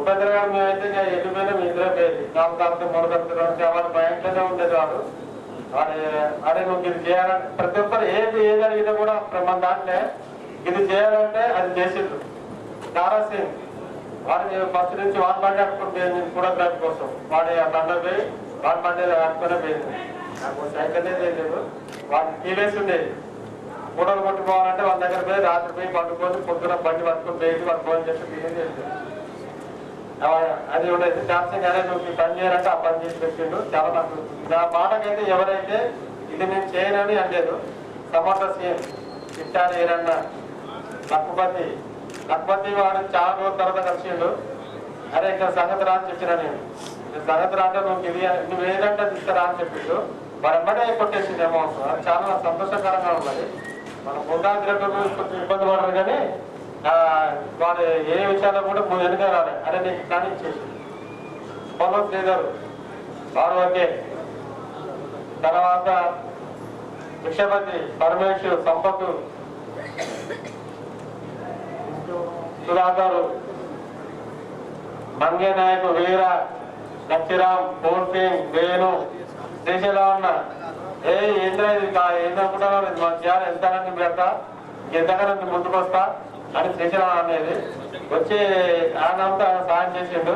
ఉపేందర్ గారు మేమైతే వెళ్ళిపోయినా మీ ఇద్దరే పోయేది. 4 తరగతి 3 తరగతి వాడు మా ఇంట్లోనే ఉండేది. వాడు అదే నువ్వు ఇది చేయాలంటే ప్రతి ఒక్కరు ఏది అడిగినా కూడా మన దాంట్లో ఇది చేయాలంటే అది చేసిండు. నారాసింగ్ వాడిని ఫస్ట్ నుంచి వాడి బండి ఆడుకుంటే ఫోటోగ్రఫీ కోసం వాడి బండ పోయి వాడి బండి ఆడుకునే పోయింది. నాకు సైకిల్ లేదు, వాడిని కీలేసి ఉండేది. ఫోటోలు కొట్టుకోవాలంటే వాళ్ళ దగ్గర పోయి రాత్రి పోయి పట్టుకొని పొద్దున బండి పట్టుకుని పోయి వాడు ఫోన్ చేసి తీసేది అది ఉండేది. డాన్సింగ్ అనేది నువ్వు పని చేయాలంటే ఆ పని చేసి పెట్టిండు. చాలా నాకు నా మాటకైతే ఎవరైతే ఇది నేను చేయనని అనలేదు. సమర్థ సీఎం ఇట్టారు ఏరన్నా లక్పతి వాడు చాలా రోజుల తర్వాత కలిసిండు. అరే ఇక్కడ సంగతి రా అని చెప్పిన నేను సంగతి రా అంటే నువ్వు ఏదంటే తీసుకురా అని చెప్పిండు. వాడు ఎమ్మడే కొట్టేసింది అమౌంట్. అది చాలా సంతోషకరంగా ఉన్నది. మనం ముందాదిలో ఇబ్బంది పడరు కానీ వాడు ఏ విషయాల్లో కూడా వెనుక రాలే. అరే నీకు కానీ ఇచ్చేసి ఫోటోస్ లేదారు వాడు ఓకే. తర్వాత భిక్షపతి, పరమేశ్, సంపత్, సుధాకర్, మంగే నాయక్, వీర, లక్ష్మీరామ్, పూర్సింగ్, వేణు, శ్రీశైలం అన్న ఏంద్ర ఇది ఏందనుకుంటున్నారు, ఇది మన చేయాలి, ఎంతగానో పెడతా, ఎంతగానో ముందుకు వస్తా అని శ్రీశైలం అనేది వచ్చి ఆయనంతా సాయం చేసిండు.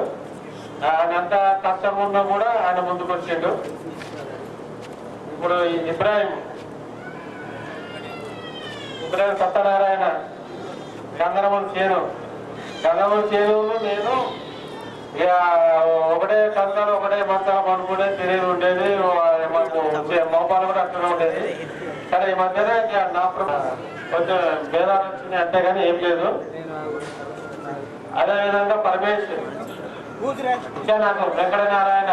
ఆయనంతా కష్టం ఉన్నా కూడా ఆయన ముందుకు వచ్చిండు. ఇప్పుడు ఇబ్రాహిం సత్యనారాయణ, గంగరమూడి చేను నేను ఇక ఒకటే కంగారు ఒకటే మంచాల పడుకునే తిరిగి ఉండేది, మాకు మోపాలు కూడా అట్లనే ఉండేది. కానీ ఈ మధ్యన నా కొంచెం భేదాలు వచ్చినాయి అంతే కానీ ఏం లేదు. అదేవిధంగా పరమేశ్, వెంకటనారాయణ,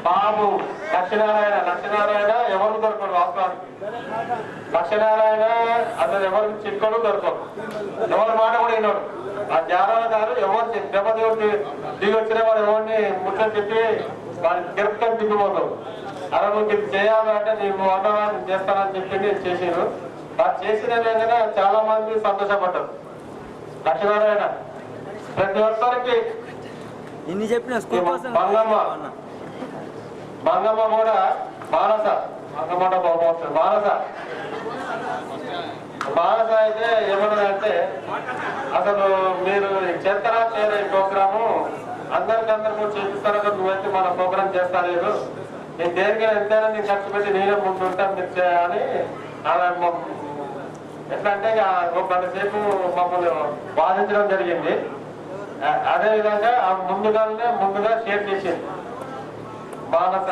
బాబు, లక్ష్మీనారాయణ ఎవరు దొరకరు వాస్తవానికి. లక్ష్మీనారాయణ అసలు ఎవరికి చిక్కడు దొరకరు, ఎవరి మాట కూడా వినడు. ఆ జ్ఞానాల గారు ఎవరు దెబ్బదేవుడు దిగి వచ్చిన వాడు ఎవరిని ముట్టని చెప్పి వాడిని తిరుపతి దిగిపోతావు. అలా నువ్వు ఇది చేయాలంటే నీకు అన్నవాడిని చేస్తానని చెప్పి నేను చేసాను. వాళ్ళు చేసిన విధంగా చాలా మంది సంతోషపడ్డారు. లక్ష్మీనారాయణ ప్రతి ఒక్కరికి మంగమ్మ కూడా మానస అయితే ఏమన్నదంటే అసలు మీరు చేస్తారా చేయరా ఈ ప్రోగ్రాము, అందరికీ చేపిస్తారా, నువ్వైతే మన ప్రోగ్రామ్ చేస్తా లేదు, నేను దేనికైనా ఎంతైనా నేను ఖర్చు పెట్టి నేనే ముందు ఉంటాను మీరు చేయాలని ఎట్లా అంటే ఒక గంట సేపు మమ్మల్ని వాదించడం జరిగింది. అదేవిధంగా ముందుగా షేర్ చేసింది మానస.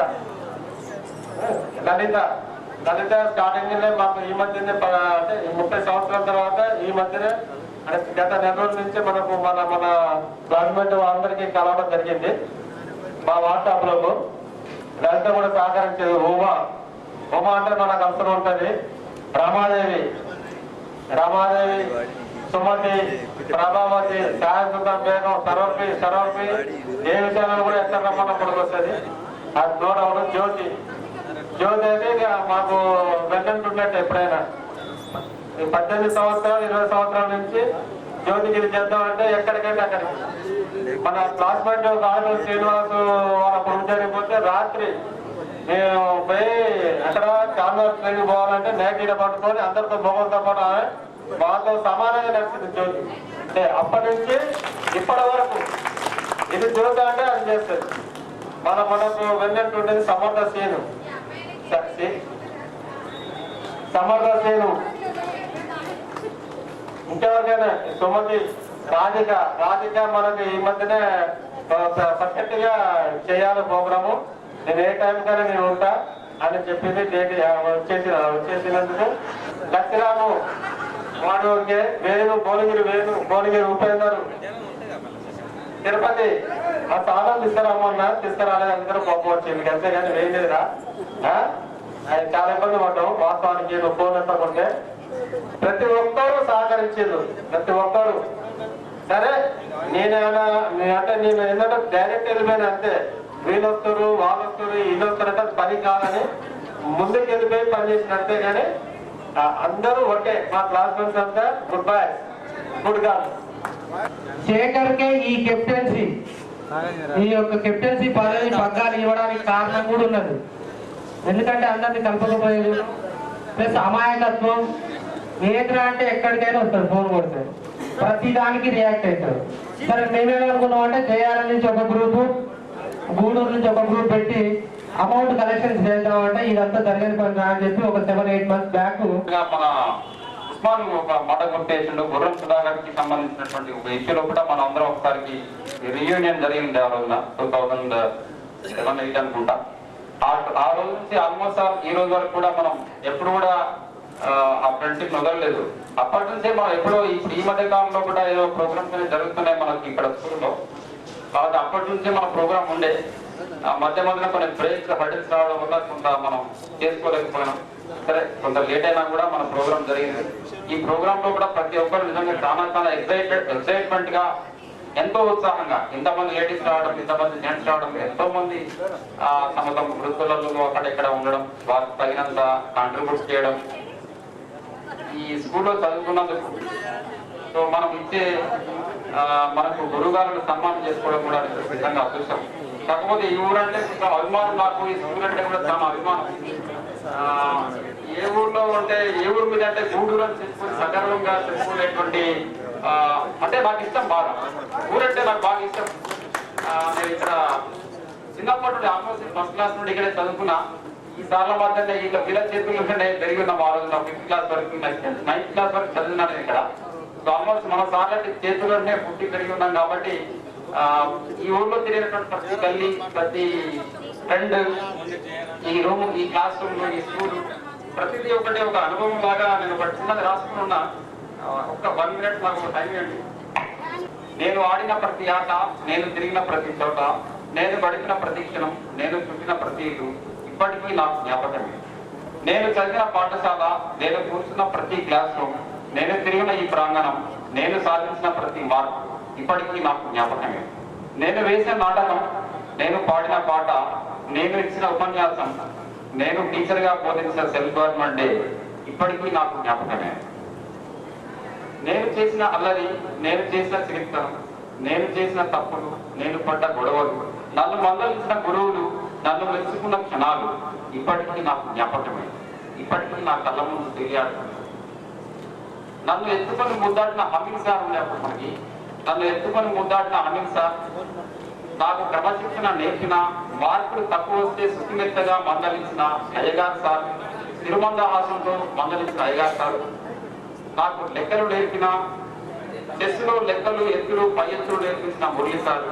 లలిత స్టార్టింగ్ మాకు ఈ మధ్యనే అంటే 30 సంవత్సరాల తర్వాత ఈ మధ్యనే అంటే గత నెల రోజుల నుంచి మనకు మన గవర్నమెంట్ వాళ్ళందరికీ కలవడం జరిగింది మా వాట్సాప్ లో. లలిత కూడా సహకరించేది. ఉమా అంటే మనకు అవసరం ఉంటుంది. రమాదేవి, సుమతి, ప్రభావతి, సాయంత్రం బేగం, సర్వపి ఏ విషయాలను కూడా ఎక్కడ రమ్మన్నప్పటికి వస్తుంది. అది నోడవడం. జ్యోతి అయితే ఇక మాకు వెంటనే ఎప్పుడైనా 18 సంవత్సరాలు 20 సంవత్సరాల నుంచి జ్యోతికి ఇది చేద్దామంటే ఎక్కడికైతే అక్కడికి. మన క్లాస్మేట్ గాడు శ్రీనివాసు వాళ్ళ పొరుగు జరిగిపోతే రాత్రి మేము పోయి అక్కడ చార్మినార్ ట్రైన్కి పోవాలంటే నేటీడ పట్టుకొని అందరితో మొగలతో పాటు మాతో సమానంగా నడిచింది జ్యోతి. అంటే అప్పటి నుంచి ఇప్పటి వరకు ఇది జ్యోతి అంటే అది చేస్తుంది. మనకు వెళ్ళినట్టు ఉండేది సమర్థ సేను. ఇంకెవరికైనా సుమతి, రాధిక మనకి ఈ మధ్యనే పర్ఫెక్ట్ గా చేయాలి ప్రోగ్రాము. నేను ఏ టైం కన్నా నేను ఉంటా అని చెప్పింది. డేట్ వచ్చేసినందుకు లక్ష్మీరాము, వాడు వేణు, భువనగిరి ఉపేందరు, తిరుపతి ఆ స్థానం తీసుకురాలేదు అందరూ కోపం వచ్చింది అంతే కానీ వేయలేదురా. చాలా ఇబ్బంది పడ్డాం వాస్తవానికి. ఫోన్ ఎత్తకుంటే ప్రతి ఒక్కరు సహకరించారు. ప్రతి ఒక్కరు సరే నేను ఏంటంటే డైరెక్ట్ వెళ్ళిపోయినా అంతే. వీళ్ళు వస్తారు, వాళ్ళు వస్తారు, వీళ్ళు వస్తారంటే అది పని కాదని ముందుకు వెళ్ళిపోయి పని చేసినట్టే. కానీ అందరూ ఒకే మా క్లాస్మేట్స్ అంతా గుడ్ బాయ్, గుడ్ గాడ్. శేఖర్కే ఈ యొక్క కెప్టెన్సీ పదవి పగ్గాలు ఇవ్వడానికి కారణం కూడా ఉన్నది. ఎందుకంటే అందరినీ కలపకపోయేది, ప్లస్ అమాయకత్వం. ఏంట్రా అంటే ఎక్కడికైనా వస్తారు, ఫోన్ కొడతారు, ప్రతి దానికి రియాక్ట్ అవుతారు. సరే మేమేమనుకున్నాం అంటే జయాల నుంచి ఒక గ్రూపు, గూడూరు నుంచి ఒక గ్రూప్ పెట్టి అమౌంట్ కలెక్షన్స్ చేద్దామంటే ఇదంతా జరిగిన పని అని చెప్పి ఒక 7-8 months బ్యాక్ మన ఉస్మాన్ మఠ గుర్తేసిండు. గుర్రం సుధాకర్ కి సంబంధించినటువంటి ఒక ఇష్యూలో కూడా మనం అందరం ఒకసారికి రీయూనియన్ జరిగింది ఆ రోజున 2007-8 అనుకుంటా. ఆ రోజు నుంచి ఆల్మోస్ట్ ఈ రోజు వరకు కూడా మనం ఎప్పుడు కూడా ఆ ఫ్రెండ్షిప్ వదలలేదు. అప్పటి నుంచే మనం ఎప్పుడో ఈ మధ్య కాలంలో కూడా ఏదో ప్రోగ్రామ్స్ అనేవి జరుగుతున్నాయి మనకి ఇక్కడ స్కూల్లో. కాబట్టి అప్పటి నుంచే మన ప్రోగ్రామ్ ఉండే. మధ్య మధ్యలో కొన్ని బ్రేక్ హర్డిల్స్ రావడం వల్ల కొంత మనం చేసుకోలేకపోయినాం. సరే కొంత లేట్ అయినా కూడా మన ప్రోగ్రామ్ జరిగింది. ఈ ప్రోగ్రామ్ లో కూడా ప్రతి ఒక్కరు నిజంగా చాలా ఎక్సైట్మెంట్ గా ఎంతో ఉత్సాహంగా ఇంతమంది లేడీస్ రావడం, ఇంతమంది జెంట్స్ రావడం, ఎంతో మంది తమ తమ వృత్తులలో అక్కడ ఇక్కడ ఉండడం, వారికి తగినంత కాంట్రిబ్యూట్ చేయడం ఈ స్కూల్లో చదువుకున్నందుకు. సో మనం ఇచ్చే మనకు గురువుగారులు సన్మానం చేసుకోవడం కూడా నిజంగా అదృష్టం. కాకపోతే ఈ ఊరంటే కొంచెం అభిమానం, నాకు ఈ స్కూల్ అంటే కూడా చాలా అభిమానం. ఏ ఊర్లో అంటే ఏ ఊరు మీద అంటే గూడూరు అని చెప్పుకుని సగర్వంగా చెప్పుకునేటువంటి అంటే నాకు ఇష్టం బాగా. ఊరంటే నాకు బాగా ఇష్టం. నేను ఇక్కడ చిన్నప్పటి నుండి ఆల్మోస్ట్ ఫస్ట్ క్లాస్ నుండి ఇక్కడే చదువుకున్నా. ఈ సార్ల మధ్యనే ఇక వీళ్ళ చేతుల్లోనే పెరిగి ఉన్నాం. ఆ రోజు 5th క్లాస్ వరకు 9th క్లాస్ వరకు చదివినాను ఇక్కడ. సో ఆల్మోస్ట్ మన సార్ల చేతుల్లోనే పుట్టి పెరిగి ఉన్నాం కాబట్టి ఈ ఊర్లో తిరిగినటువంటి ప్రతి గల్లీ, ప్రతి ఫ్రెండ్, ఈ రూమ్, ఈ క్లాస్ రూమ్, ఈ స్కూల్ ప్రతిదీ ఒకటి ఒక అనుభవం లాగా నేను ఒక చిన్నది రాసుకుని ఉన్నా. ఒక్క 1 minute నాకు టైం ఇవ్వండి. నేను ఆడిన ప్రతి ఆట, నేను తిరిగిన ప్రతి చోట, నేను గడిపిన ప్రతి క్షణం, నేను చుట్టిన ప్రతి ఇల్లు ఇప్పటికీ నాకు జ్ఞాపకమే. నేను చదివిన పాఠశాల, నేను కూర్చున్న ప్రతి క్లాస్ రూమ్, నేను తిరిగిన ఈ ప్రాంగణం, నేను సాధించిన ప్రతి మార్క్ ఇప్పటికీ నాకు జ్ఞాపకమే. నేను వేసిన నాటకం, నేను పాడిన పాట, నేను ఇచ్చిన ఉపన్యాసం, నేను టీచర్గా బోధించిన సెల్ఫ్ గవర్నమెంట్ డే ఇప్పటికీ నాకు జ్ఞాపకమే. నేను చేసిన అల్లరి, నేను చేసిన చరిత్ర, నేను చేసిన తప్పులు, నేను పడ్డ గొడవలు, నన్ను మందలించిన గురువులు, నన్ను మెచ్చుకున్న క్షణాలు ఇప్పటికీ నాకు జ్ఞాపకమే. ఇప్పటికీ నా కళ్ళ ముందు తెలియాలి. నన్ను ఎత్తుకొని ముద్దాడిన అమిల్ సార్ ఉండేప్పుడు మనకి, నన్ను ఎత్తుకొని ముద్దాడిన అమిల్ సార్, నాకు క్రమశిక్షణ నేర్పిన, మార్కులు తక్కువ వస్తే సుఖమెత్తగా మందలించిన అయ్యగారు సార్, తిరుమందహాసంతో మందలించిన అయ్యగారు సార్, నాకు లెక్కలు నేర్పిన, చెస్సులో లెక్కలు, ఎత్తులు, పై ఎత్తులు నేర్పించిన మురళి సార్,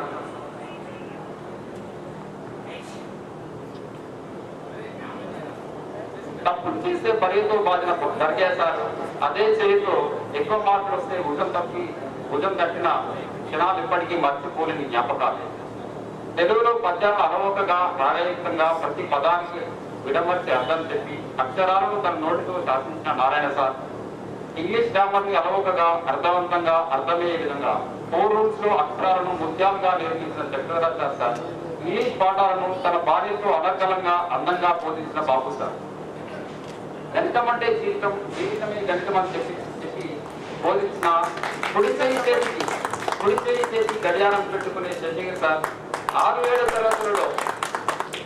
తప్పులు చేస్తే పరితో బాధిన దర్గా సార్, అదే చేతితో ఎక్కువ మార్కులు వస్తే భుజం తట్టిన క్షణాలు ఇప్పటికీ మర్చిపోలేని జ్ఞాపకాలు. తెలుగులో పద్యాలు అలవోకగా, రాగయుక్తంగా ప్రతి పదానికి విడమర్చి అర్థం చెప్పి అక్షరాలను తన నోటితో శాసించిన నారాయణ సార్, ఇంగ్లీష్ గ్రామర్ ని అలవోకగా, అర్థవంతంగా, అర్థమయ్యే విధంగా 4 rules లో అక్షరాలను ముత్యాలుగా నిర్మించిన చక్రరాజార్ సార్, ఇంగ్లీష్ పాఠాలను తన భార్యతో అనర్గళంగా, అందంగా బోధించిన బాబు సార్, గణితం అంటే జీవితం, జీవితమే గణితం అని చెప్పి బోధించిన కుడి చేసి గడియారం పెట్టుకునే శశిగిరి సార్, 6-7 తరగతులలో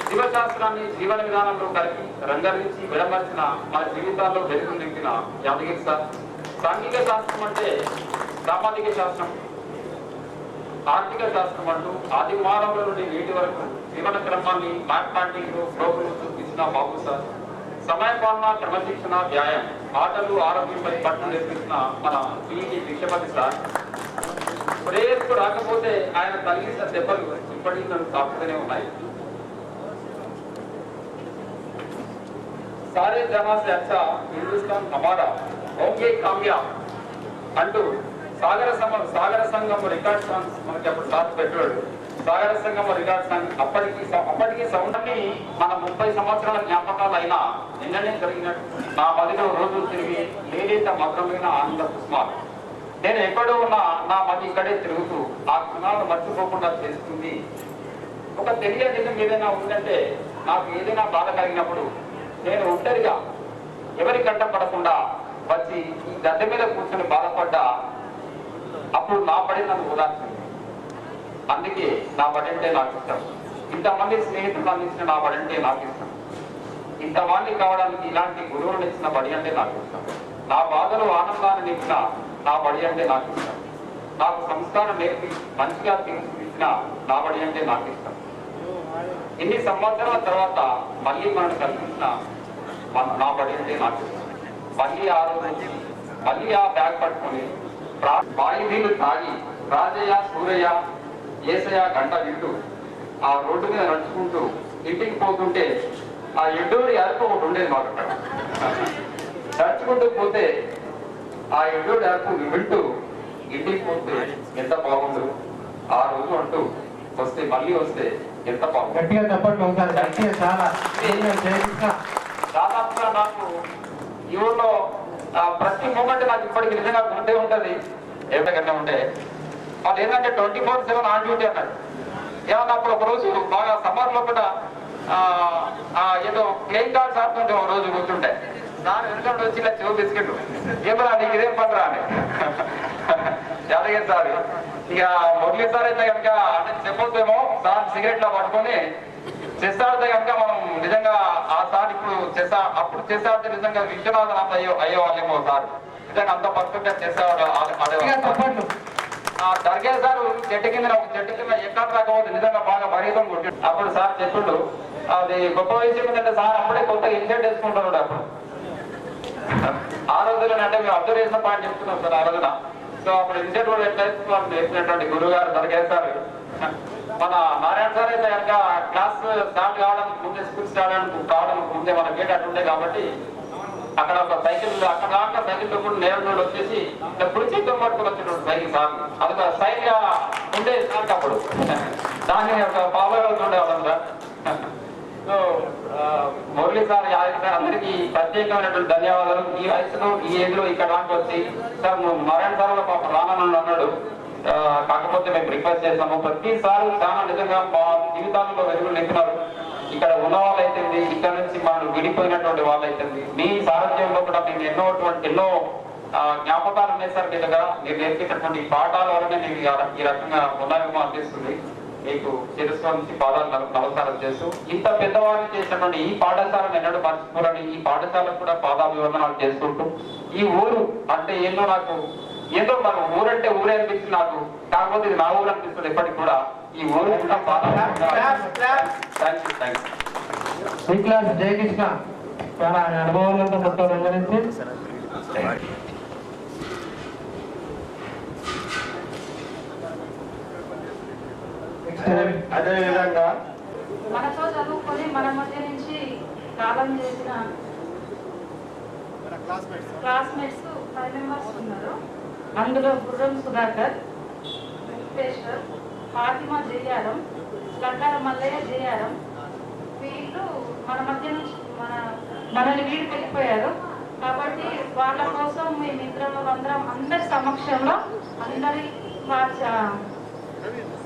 శివశాస్త్రాన్ని జీవన విధానంలో కలిపి రంగరించి విడమర్చిన మన జీవితాల్లో వెలుగు నింపిన యాదగిరి సార్, సాంఘిక శాస్త్రం అంటే సామాజిక శాస్త్రం, ఆర్థిక శాస్త్రం అంటూ ఆది మానవుల నుండి నేటి వరకు జీవన క్రమాన్ని మ్యాథమెటిక్స్ ప్రోగ్రామ్ చూపించిన బాబు సార్, సమయపాలన, క్రమశిక్షణ, వ్యాయామం, ఆటలు, ఆరోగ్యంపై పట్టు నేర్పించిన మన పిఈటి భిక్షపతి సార్, ప్రేయర్కు రాకపోతే ఆయన తగిలిన దెబ్బలు ఇప్పటికీ నన్ను తాకుతూనే ఉన్నాయి. సారే జహా సే అచ్చా హిందుస్థాన్ హమారా ఓకే కామ్యాబ్ అంటూ సాగర సంఘం రికార్డ్ సాంగ్స్ మనకి అప్పుడు సార్ పెట్టాడు. సాగర సంఘం రికార్డ్ సాంగ్ అప్పటికి సౌండ్ని మన 30 సంవత్సరాల జ్ఞాపకాలు అయినా నిన్ననే జరిగినట్టు నా మదిలో రోజులు తిరిగి లేలేత మధురమైన ఆనంద కుస్మాలు. నేను ఎక్కడో ఉన్నా నా మది ఇక్కడే తిరుగుతూ ఆ క్షణాలు మర్చిపోకుండా చేస్తుంది. ఒక తెలియని నిజం ఏదైనా ఉందంటే, నాకు ఏదైనా బాధ కలిగినప్పుడు నేను ఒంటరిగా ఎవరి కంటపడకుండా వచ్చి ఈ గద్దె మీద కూర్చొని బాధపడ్డా అప్పుడు నా పడి నన్ను ఓదార్చింది. అందుకే నా బడి అంటే నాకు ఇష్టం. ఇంతమంది స్నేహితులు అందించిన నా బడి అంటే నాకు ఇష్టం. ఇంతమంది కావడానికి ఇలాంటి గురువులను ఇచ్చిన బడి అంటే నాకు ఇష్టం. నా బాధలు ఆనందాన్ని నింపిన నా బడి అంటే నాకు ఇష్టం. నాకు సంస్కారం నేర్పి మంచిగా తీర్చిదిద్దిన నా బడి అంటే నాకు ఇష్టం. ఇన్ని సంవత్సరాల తర్వాత మళ్ళీ మనకు కల్పించిన నా బడి అంటే నాకు ఇష్టం. మళ్ళీ ఆ రోజు మళ్ళీ ఆ బ్యాగ్ పట్టుకుని బాయి నీళ్లు తాగి రాజయ్య, సూరయ్య, ఏసయ్య గంట వింటూ ఆ రోడ్డు మీద నడుచుకుంటూ ఇంటికి పోతుంటే ఆ ఎడ్డూరి అరుపు ఒకటి ఉండేది మాకు అక్కడ. నడుచుకుంటూ పోతే ఆ ఎడ్డూరి అరుపు వింటూ ఇంటికి పోతే ఎంత బాగుండు ఆ రోజు అంటూ వస్తే మళ్ళీ వస్తే ఎంత బాగుంది. గట్టిగా చెప్పండి ఒకసారి. గట్టిగా దాదాపుగా నాకు ఈ ఊళ్ళో ప్రతి మూమెంట్ నాకు ఇప్పటికి నిజంగా గుర్తే ఉంటుంది. ఏమిటంటే ఉంటే వాళ్ళు ఏంటంటే 24/7 ఆన్ డ్యూటీ అన్నాడు. ఏమన్నా అప్పుడు ఒక రోజు బాగా సమ్మర్ లో కూడా ఏదో ప్లేయింగ్ కార్డ్స్ ఆడుతుంటే ఒక రోజు కూర్చుంటే దాని వెనుకంటే వచ్చి ఇలా చెవు బిస్కెట్ ఏమరా నీకు ఇదేం పడరా అని యాదగిరి సార్. ఇక మురళీ సార్ అయితే కనుక అంటే చెప్పొద్దేమో సార్ సిగరెట్ లో పట్టుకొని చెస్ ఆడితే కనుక మనం నిజంగా ఆ సార్ ఇప్పుడు అప్పుడు చెస్ ఆడితే నిజంగా విశ్వనాథన్ అయ్యే వాళ్ళేమో సార్. నిజంగా అంత పర్ఫెక్ట్ గా చెస్ ఆడేవాళ్ళు. దర్గే సార్ చెట్టు కింద ఎక్కడ రాకపోతే నిజంగా బాగా బరీతం కొట్టి అప్పుడు సార్ చెప్పుడు అది గొప్ప విషయం ఏంటంటే సార్ అప్పుడే కొత్తగా ఇన్సెట్ వేసుకుంటున్నాడు. అప్పుడు ఆ రోజుల్లో అంటే మేము అబ్జర్వ్ చేసిన పాయింట్ చెప్తున్నాం సార్ ఆ రోజున. సో అప్పుడు ఇన్సెట్ కూడా ఎట్లా వేసుకున్నాం చెప్పినటువంటి గురువు గారు దర్గే సార్. మన నారాయణ సార్ అయితే కనుక క్లాస్ స్టార్ట్ కావడానికి ముందే స్కూల్ స్టార్ట్ కావడానికి ముందే మన గేట్ అట్టుండే కాబట్టి అక్కడ ఒక సైకిల్ అక్కడ దాకా సైకిల్ తో కూడా నేరుడు వచ్చేసి ఇప్పుడు చేతులు పట్టుకుని వచ్చినప్పుడు సైకిల్ సార్ అదొక సైకిల్ గా ఉండేది సార్ అప్పుడు. దాన్ని ఒక ఫాలో అవుతుండేవాళ్ళం sir. So Murali sir Yadagiri sir అందరికీ ప్రత్యేకమైనటువంటి ధన్యవాదాలు. ఈ వయసులో ఈ ఏజ్ లో ఇక్కడ దాకా వచ్చి సార్ నారాయణ సార్ కూడా పాప రానని అన్నాడు. కాకపోతే మేము రిక్వెస్ట్ చేస్తాము ప్రతిసారి చాలా నిజంగా మా జీవితాలలో వెలుగులు నింపినారు. ఇక్కడ ఉన్న వాళ్ళైతే ఇక్కడ నుంచి మనం విడిపోయినటువంటి వాళ్ళైతుంది మీ సారథ్యంలో కూడా మేము ఎన్నో జ్ఞాపకాలు ఉన్నాయి సార్. మీదుగా మీరు నేర్పించినటువంటి పాఠాల వల్లనే నేను ఈ రకంగా ఉన్నామేమో అనిపిస్తుంది. మీకు శిరస్సు నుంచి పాదాలు నమస్కారం చేస్తూ ఇంత పెద్దవాళ్ళు చేసినటువంటి ఈ పాఠశాలను ఎన్నడూ మర్చిపోరని ఈ పాఠశాలకు కూడా పాదాభివందనాలు చేసుకుంటూ ఈ ఊరు అంటే ఏదో మన ఊరంటే ఊరే అనిపిస్తుంది నాకు. కాకపోతే ఇది నా ఊరు అనిపిస్తుంది ఎప్పటికి కూడా. ఈ ఊరు జయకృష్ణ చాలా అనుభవాలతో మొత్తం రంగరించి అదేవిధంగా మనతో చదువుకొని మన మధ్య నుంచి కాలం చేసిన క్లాస్మేట్స్ 5 మెంబర్స్ ఉన్నారు. అందులో గుర్రం సుధాకర్, వెంకటేశ్వర్, ఫాతిమా జయారం, లడ్డాల మల్లయ్య జయారం. వీళ్ళు మన మధ్య నుంచి మనల్ని వీడికి వెళ్ళిపోయారు. కాబట్టి వాళ్ళ కోసం మేమిద్దరం అందరి సమక్షంలో అందరి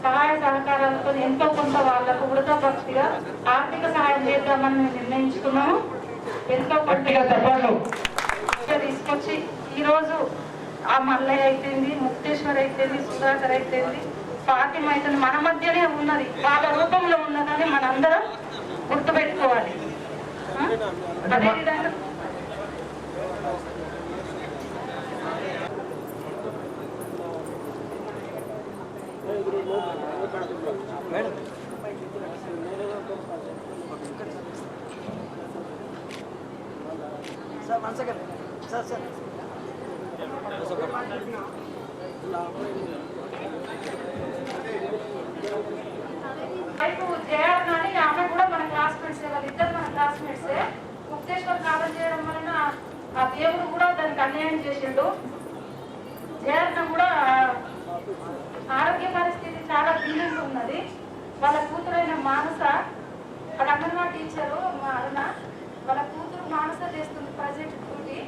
సహాయ సహకారాలతో ఎంతో కొంత వాళ్ళకు వృధా భక్తిగా ఆర్థిక సహాయం చేద్దామని మేము నిర్ణయించుకున్నాము. ఎంతో తీసుకొచ్చి ఈరోజు ఆ మల్లయ్య అయితేంది, ముక్తేశ్వర్ అయితేంది, సుధాకర్ అయితేంది, ఫాతిమ అయితే మన మధ్యనే ఉన్నది, వాళ్ళ రూపంలో ఉన్నదని మనందరం గుర్తుపెట్టుకోవాలి. అదేవిధంగా జయారు కానీ ఆమె కూడా మన క్లాస్మేట్సే, వాళ్ళిద్దరు మన క్లాస్మేట్సే. ముక్తేశ్వర్ కాలం చేయడం వలన ఆ దేవుడు కూడా దానికి అన్యాయం చేసిండు. జయార్న కూడా ఆరోగ్య పరిస్థితి చాలా భిన్నంగా ఉన్నది. వాళ్ళ కూతురైన మానస, వాళ్ళ అంగన్వాడీ టీచరు మా అరుణ, వాళ్ళ కూతురు మానస చేస్తుంది ప్రజెంట్ డ్యూటీ.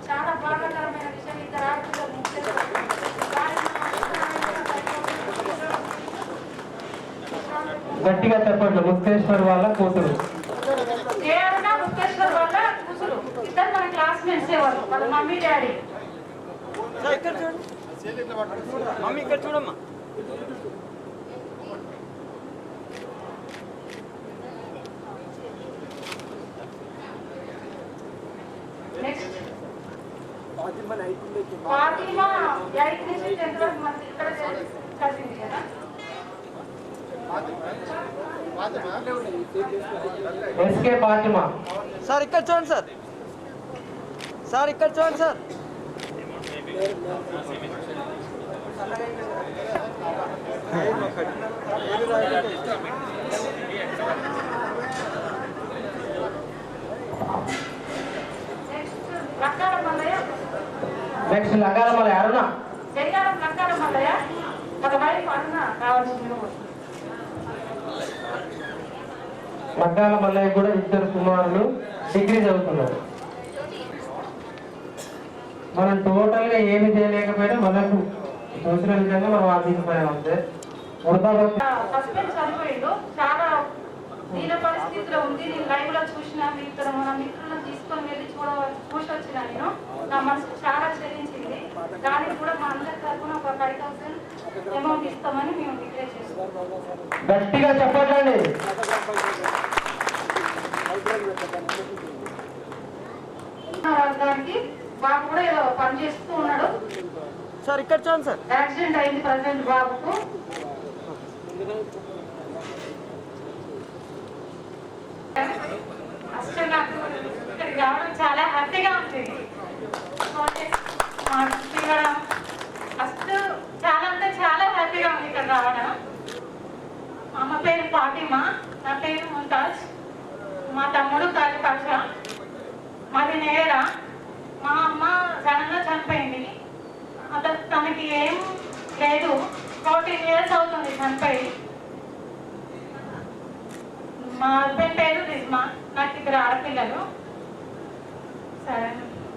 చాలా బాధాకరమైన విషయం. ఇద్దరు ఆడపిల్లలు గట్టిగా చెప్పండి. ముక్తేశ్వర్ వాళ్ళ కూతురు జయారుణ, ముక్తేశ్వర్ వాళ్ళ కూతురు ఇద్దరు మన క్లాస్మేట్సే. వాళ్ళ మమ్మీ డాడీ. మమ్మీ ఇక్కడ చూడమ్మా. నెక్స్ట్ ఫాతిమా 8th నుంచి 10th వరకు మనకి ఇక్కడ చదివింది కదా. ఎస్కే ఫాతిమా సార్ ఇక్కడ చూడండి సార్. సార్ ఇక్కడ చూడండి సార్. నెక్స్ట్ లగాల మల్లయ్య అరుణ. జయారం లగాల మల్లయ్య వాళ్ళ వైఫ్ అరుణ కావాల్సింది. లగాల మల్లయ్య కూడా ఇద్దరు కుమారులు డిగ్రీ చదువుతున్నారు. మనం టోటల్ గా ఏమి చేయలేకపోయినా మనకు చూసిన విధంగా మనం ఆర్థిక సాయం అంతే హస్బెండ్ చనిపోయిండు, చాలా దీన పరిస్థితిలో ఉంది. నేను లైవ్ లో చూసిన మన మిత్రులను తీసుకొని వెళ్ళి చూసి వచ్చిన నేను. నా మనసు చాలా చెల్లించింది. దానికి కూడా మా అందరి తరఫున ఒక 5,000 అమౌంట్ ఇస్తామని మేము డిక్లేర్ చేస్తాం. గట్టిగా చెప్పండి. దానికి బాబు కూడా ఏదో పని చేస్తూ ఉన్నాడు సార్. ఇక్కడ చూడండి సార్. యాక్సిడెంట్ అయింది ప్రజెంట్ బాబుకు. అసలు నాకు ఇక్కడికి రావడం చాలా హ్యాపీగా ఉంది. అసలు చాలా అంటే చాలా హ్యాపీగా ఉంది ఇక్కడ రావడం. మా అమ్మ పేరు ఫాతిమా, నా పేరు ముంతాజ్, మా తమ్ముడు కాలి పాషా, మాది నేరా. మా అమ్మ సడన్గా చనిపోయింది. తనకి ఏం లేదు, 14 years అవుతుంది చనిపోయి. మా హస్బెండ్ పేరు రిజ్మా, నాకు 2 ఆడపిల్లలు. సరే,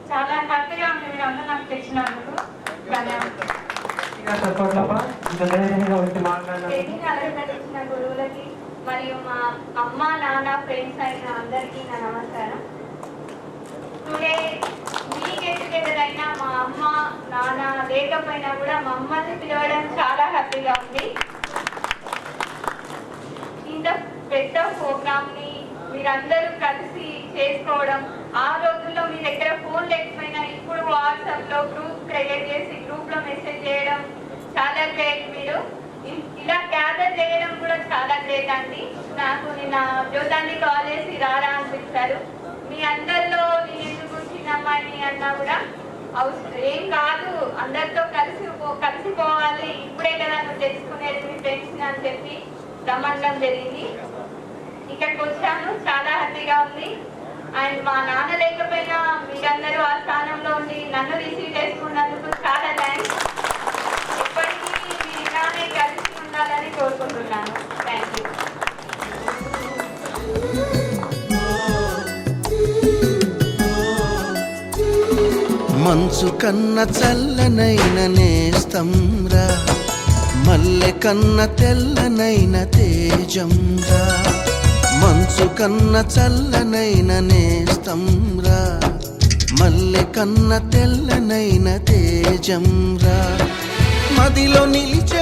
చాలా హ్యాపీగా ఉంది మీరు అందరూ నాకు తెచ్చినందుకు. ధన్యవాదాలు. ఇచ్చిన గురువులకి మరియు మా అమ్మ నాన్న ఫ్రెండ్స్ అయిన అందరికీ నా నమస్కారం. టుడే మీ గెట్ టుగెదర్ అయినా మా అమ్మ నాన్న లేకపోయినా కూడా మా అమ్మని పిలవడం చాలా హ్యాపీగా ఉంది. ఇంత పెద్ద ప్రోగ్రామ్ ని మీరందరూ కలిసి చేసుకోవడం, ఆ రోజుల్లో మీ దగ్గర ఫోన్ లేకపోయినా ఇప్పుడు వాట్సాప్ లో గ్రూప్ క్రియేట్ చేసి గ్రూప్ లో మెసేజ్ చేయడం చాలా గ్రేట్. మీరు ఇలా గ్యాదర్ చేయడం కూడా చాలా గ్రేట్ అండి. నాకు నిన్న జ్యోతాన్ని కాల్ చేసి రారా అనిపించారు. మీ అందరిలో నేను ఎందుకు చిన్న అమ్మాయిని అన్నా కూడా ఏం కాదు, అందరితో కలిసిపోవాలి, ఇప్పుడే కదా నువ్వు తెలుసుకునేది మీ ఫ్రెండ్స్ అని చెప్పి రమ్మడం జరిగింది. ఇక్కడికి వచ్చాను, చాలా హ్యాపీగా ఉంది. అండ్ మా నాన్న లేకపోయినా మీరందరూ ఆ స్థానంలో ఉండి నన్ను రిసీవ్ చేసుకున్నందుకు చాలా థ్యాంక్స్. ఎప్పటికీ మీరు ఇలానే కలిసి ఉండాలని కోరుకుంటున్నాను. Thank you. మంచు కన్న చల్లనైన నేస్తంరా, మల్లె కన్న తెల్లనైన తేజంరా. మంచు కన్న చల్లనైన నేస్తంరా, మల్లె కన్న తెల్లనైన తేజంరా. మదిలో నిలిచే